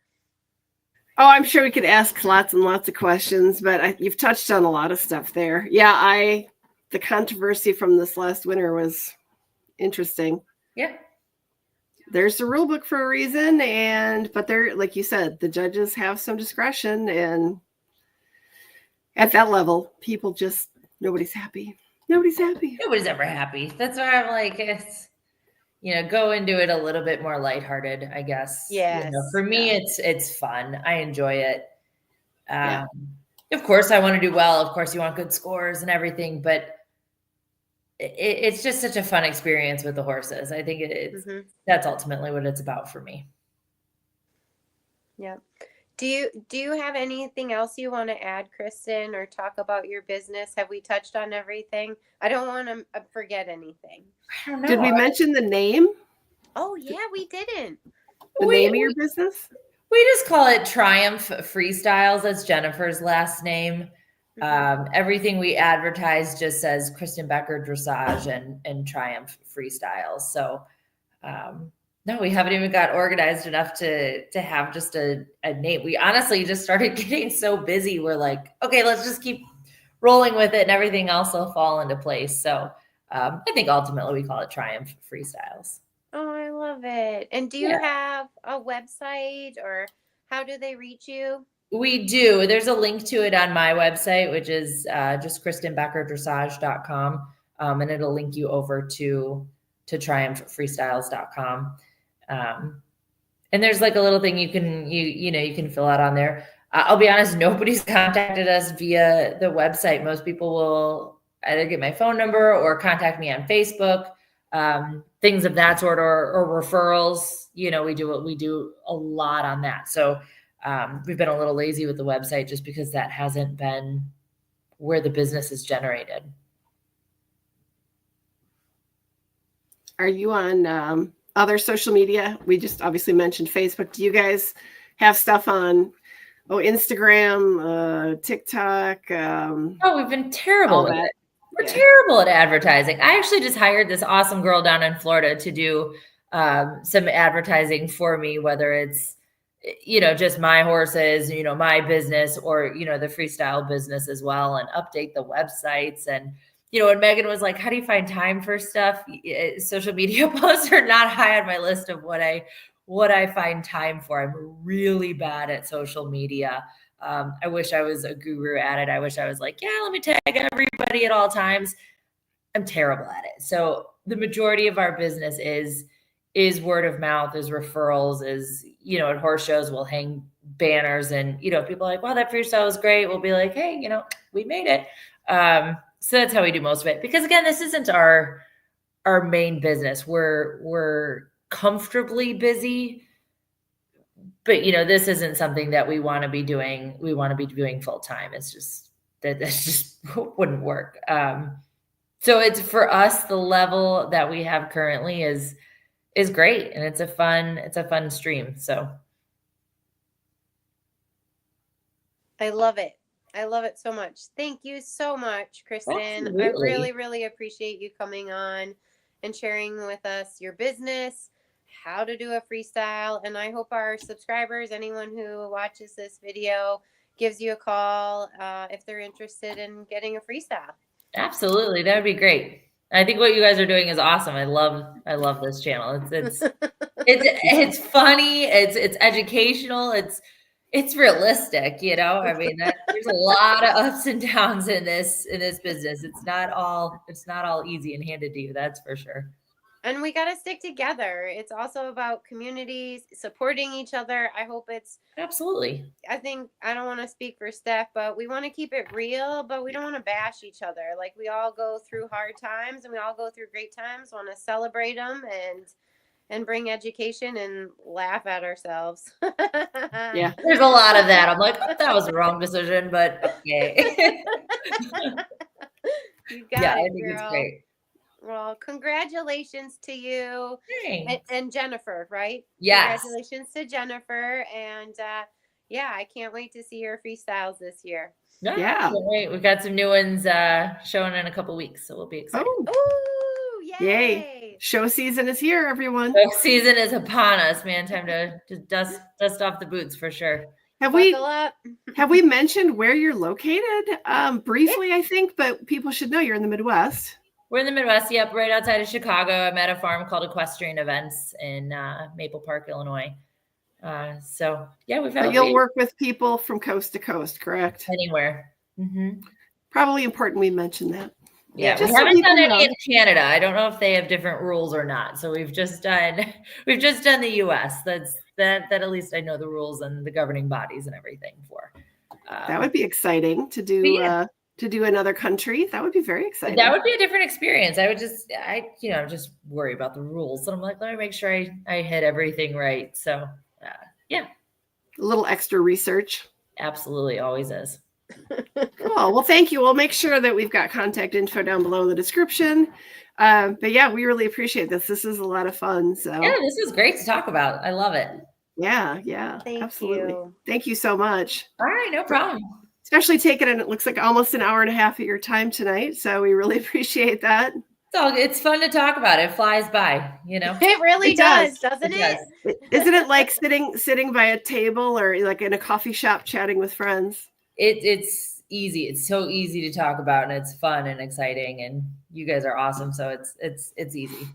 Oh, I'm sure we could ask lots and lots of questions, but you've touched on a lot of stuff there. Yeah, the controversy from this last winter was interesting. Yeah. There's a rule book for a reason, but they're, like you said, the judges have some discretion, and at that level, people just, nobody's happy. Nobody's ever happy. That's why I'm like, it's, you know, go into it a little bit more lighthearted, I guess. Yes. You know, for me, it's fun. I enjoy it. Of course, I want to do well. Of course, you want good scores and everything, but it's just such a fun experience with the horses. I think that's ultimately what it's about for me. Yeah. Do you have anything else you want to add, Kristen, or talk about your business? Have we touched on everything? I don't want to forget anything. I don't know. Did we mention the name? Oh, yeah, we didn't. The name of your business? We just call it Triumph Freestyles. That's Jennifer's last name. Everything we advertise just says Kristen Becker Dressage and Triumph Freestyles. So no, we haven't even got organized enough to have just a name. We honestly just started getting so busy. We're like, okay, let's just keep rolling with it and everything else will fall into place. So I think ultimately we call it Triumph Freestyles. Oh, I love it. And do you have a website, or how do they reach you? We do. There's a link to it on my website, which is just KristenBeckerDressage.com. And it'll link you over to TriumphFreestyles.com. And there's like a little thing you can fill out on there. I'll be honest, nobody's contacted us via the website. Most people will either get my phone number or contact me on Facebook, things of that sort, or referrals. We do a lot on that. So we've been a little lazy with the website just because that hasn't been where the business is generated. Are you on other social media? We just obviously mentioned Facebook. Do you guys have stuff on Instagram, TikTok? We've been terrible with it. We're terrible at advertising. I actually just hired this awesome girl down in Florida to do some advertising for me, whether it's, just my horses, my business, or, the freestyle business as well, and update the websites. And, when Megan was like, how do you find time for stuff? Social media posts are not high on my list of what I find time for. I'm really bad at social media. I wish I was a guru at it. I wish I was like, let me tag everybody at all times. I'm terrible at it. So the majority of our business is word of mouth, is referrals, is, at horse shows, we'll hang banners, and, people are like, wow, that freestyle was great. We'll be like, hey, we made it. So that's how we do most of it. Because again, this isn't our main business. We're comfortably busy, but this isn't something that we want to be doing. We want to be doing full time. It's just that just wouldn't work. So it's, for us, the level that we have currently is great, and it's a fun stream. So I love it. I love it so much. Thank you so much, Kristen. Absolutely. I really, really appreciate you coming on and sharing with us your business, how to do a freestyle. And I hope our subscribers, anyone who watches this video, gives you a call if they're interested in getting a freestyle. Absolutely. That would be great. I think what you guys are doing is awesome. I love this channel. It's funny. It's educational. It's realistic, I mean, there's a lot of ups and downs in this business. It's not all easy and handed to you. That's for sure. And we got to stick together. It's also about communities, supporting each other. I hope it's absolutely. I don't want to speak for Steph, but we want to keep it real, but we don't want to bash each other. Like, we all go through hard times and we all go through great times. Want to celebrate them and bring education and laugh at ourselves. Yeah. There's a lot of that. I'm like, that was the wrong decision, but okay. You got it, I think girl. it's great. Well, congratulations to you. And Jennifer, right? Yes. Congratulations to Jennifer. And I can't wait to see your freestyles this year. Yeah. Wait, we've got some new ones showing in a couple weeks, so we'll be excited. Oh, yay. Show season is here, everyone. Show season is upon us, man. Time to dust off the boots for sure. Have we mentioned where you're located? Briefly, I think, but people should know you're in the Midwest. We're in the Midwest, yep, right outside of Chicago. I'm at a farm called Equestrian Events in Maple Park, Illinois. You'll work with people from coast to coast, correct? Anywhere. Mm-hmm. Probably important we mention that. Yeah, we haven't done any in Canada. I don't know if they have different rules or not. So we've just done the US. That at least I know the rules and the governing bodies and everything for. That would be exciting to do. To do another country. That would be very exciting. That would be a different experience. I just worry about the rules. And I'm like, let me make sure I hit everything right. So, a little extra research. Absolutely. Always is. Cool. Well, thank you. We'll make sure that we've got contact info down below in the description. But we really appreciate this. This is a lot of fun. So this is great to talk about. I love it. Yeah. Thank absolutely. you. Thank you so much. All right. No problem. especially taking it looks like almost an hour and a half of your time tonight. So we really appreciate that. It's fun to talk about. It flies by, you know. It really does, doesn't it? Isn't it like sitting by a table or like in a coffee shop chatting with friends? It's easy. It's so easy to talk about, and it's fun and exciting, and you guys are awesome. So it's easy.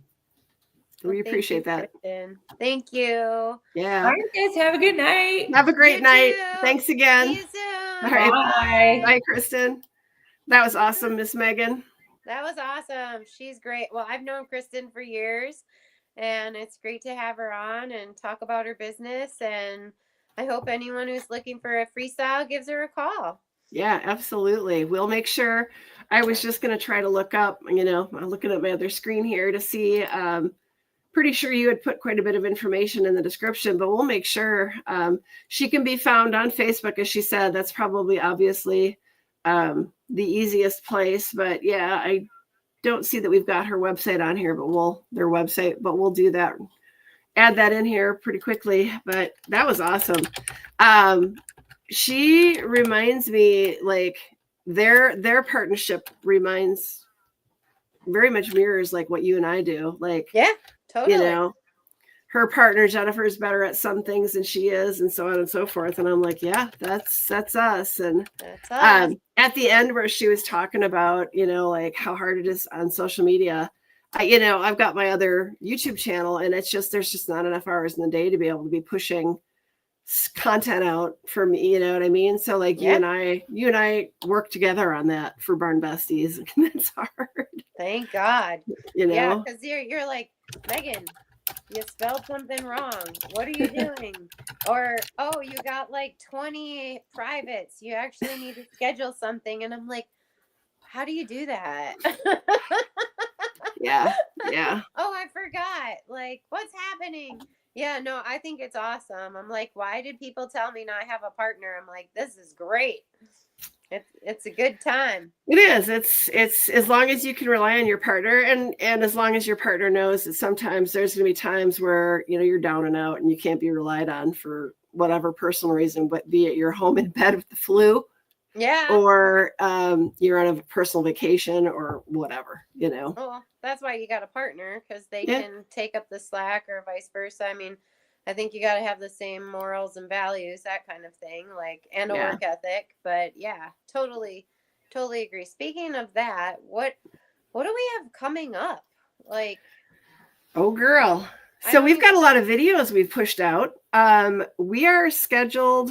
We appreciate that. Kristen. Thank you. Yeah. All right, guys, have a good night. Have a great night. Too. Thanks again. See you soon. All right. Bye. Bye, Kristen. That was awesome, Miss Megan. That was awesome. She's great. Well, I've known Kristen for years, and it's great to have her on and talk about her business. And I hope anyone who's looking for a freestyle gives her a call. Yeah, absolutely. We'll make sure. I was just going to try to look up, I'm looking at my other screen here to see. Pretty sure you had put quite a bit of information in the description, but we'll make sure she can be found on Facebook. As she said, that's probably obviously the easiest place. But yeah, I don't see that we've got her website on here, but we'll do that. Add that in here pretty quickly. But that was awesome. She reminds me, like, their partnership very much mirrors like what you and I do. Like, yeah, totally. Her partner Jennifer is better at some things than she is, and so on and so forth. And I'm like, yeah, that's us. And that's us. At the end where she was talking about, like how hard it is on social media, I've got my other YouTube channel, and there's just not enough hours in the day to be able to be pushing content out for me. You know what I mean? So like you and I work together on that for Barn Besties. And that's hard. Thank God. Yeah, because you're like, Megan, you spelled something wrong. What are you doing? Or, oh, you got like 20 privates. You actually need to schedule something. And I'm like, how do you do that? Yeah. Oh, I forgot. Like, what's happening? Yeah, no, I think it's awesome. I'm like, why did people tell me not have a partner? I'm like, this is great. It's a good time. It is. It's as long as you can rely on your partner, and as long as your partner knows that sometimes there's going to be times where you're down and out and you can't be relied on for whatever personal reason, but be it you're home in bed with the flu, or you're on a personal vacation or whatever. Well, that's why you got a partner, because they can take up the slack, or vice versa. I mean, I think you got to have the same morals and values, that kind of thing, like, and a work ethic. But yeah, totally agree. Speaking of that, what do we have coming up? Like, oh girl. So we've got a lot of videos we've pushed out. We are scheduled,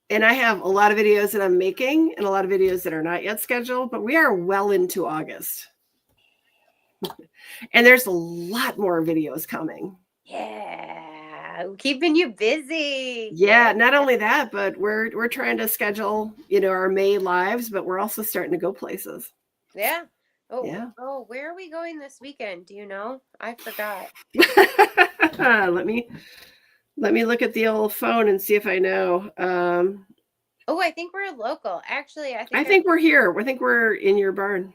and I have a lot of videos that I'm making and a lot of videos that are not yet scheduled, but we are well into August. And there's a lot more videos coming. Yeah, keeping you busy. Yeah, not only that, but we're trying to schedule, our May lives, but we're also starting to go places. Yeah. Oh, yeah. Oh, where are we going this weekend? Do you know? I forgot. Let me look at the old phone and see if I know. I think we're local. Actually, I think we're here. I think we're in your barn.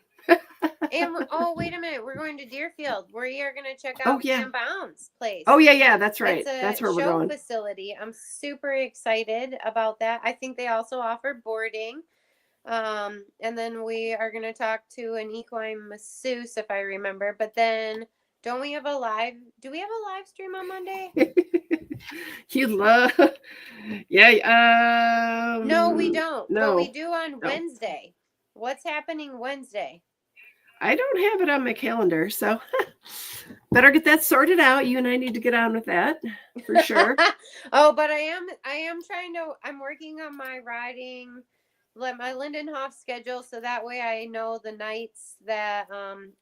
And wait a minute, we're going to Deerfield. We are going to check out Sam Bound's place. Oh yeah, that's right. That's where we're going. Show facility. I'm super excited about that. I think they also offer boarding. And then we are going to talk to an equine masseuse, if I remember. But then, do we have a live stream on Monday? No, we don't. No, but we do on Wednesday. What's happening Wednesday? I don't have it on my calendar, so better get that sorted out. You and I need to get on with that for sure. But I'm working on my riding, my Lindenhof schedule, so that way I know the nights that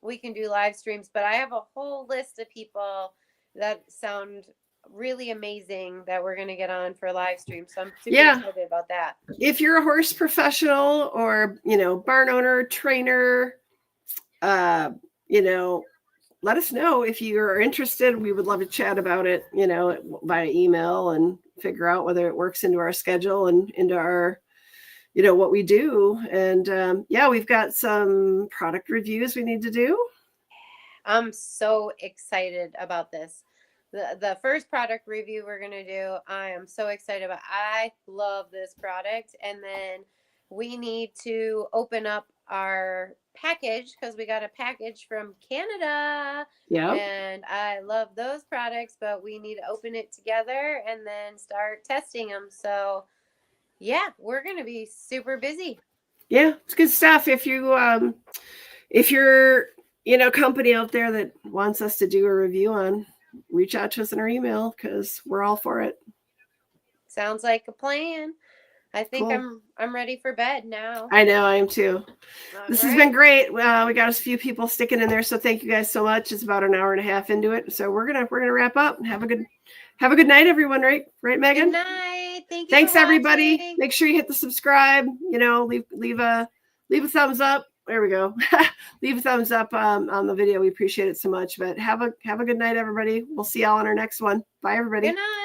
we can do live streams. But I have a whole list of people that sound really amazing that we're going to get on for live stream. So I'm super excited about that. If you're a horse professional or, barn owner, trainer, let us know if you're interested. We would love to chat about it, via email and figure out whether it works into our schedule and into our, what we do. And we've got some product reviews we need to do. I'm so excited about this. The first product review we're going to do, I am so excited about. I love this product. And then we need to open up our package because we got a package from Canada. Yeah. And I love those products, but we need to open it together and then start testing them. So yeah, we're going to be super busy. Yeah, it's good stuff. If you're, company out there that wants us to do a review on, reach out to us in our email because we're all for it. Sounds like a plan. I think Cool. I'm ready for bed now. I know, I am too. All This right. has been great. We got a few people sticking in there, so thank you guys so much. It's about an hour and a half into it, so we're gonna wrap up and have a good night, everyone. Right, Megan? Good night. Thank you. Thanks, for everybody. watching. Make sure you hit the subscribe. Leave a thumbs up. There we go. Leave a thumbs up on the video. We appreciate it so much. But have a good night, everybody. We'll see y'all on our next one. Bye, everybody. Good night.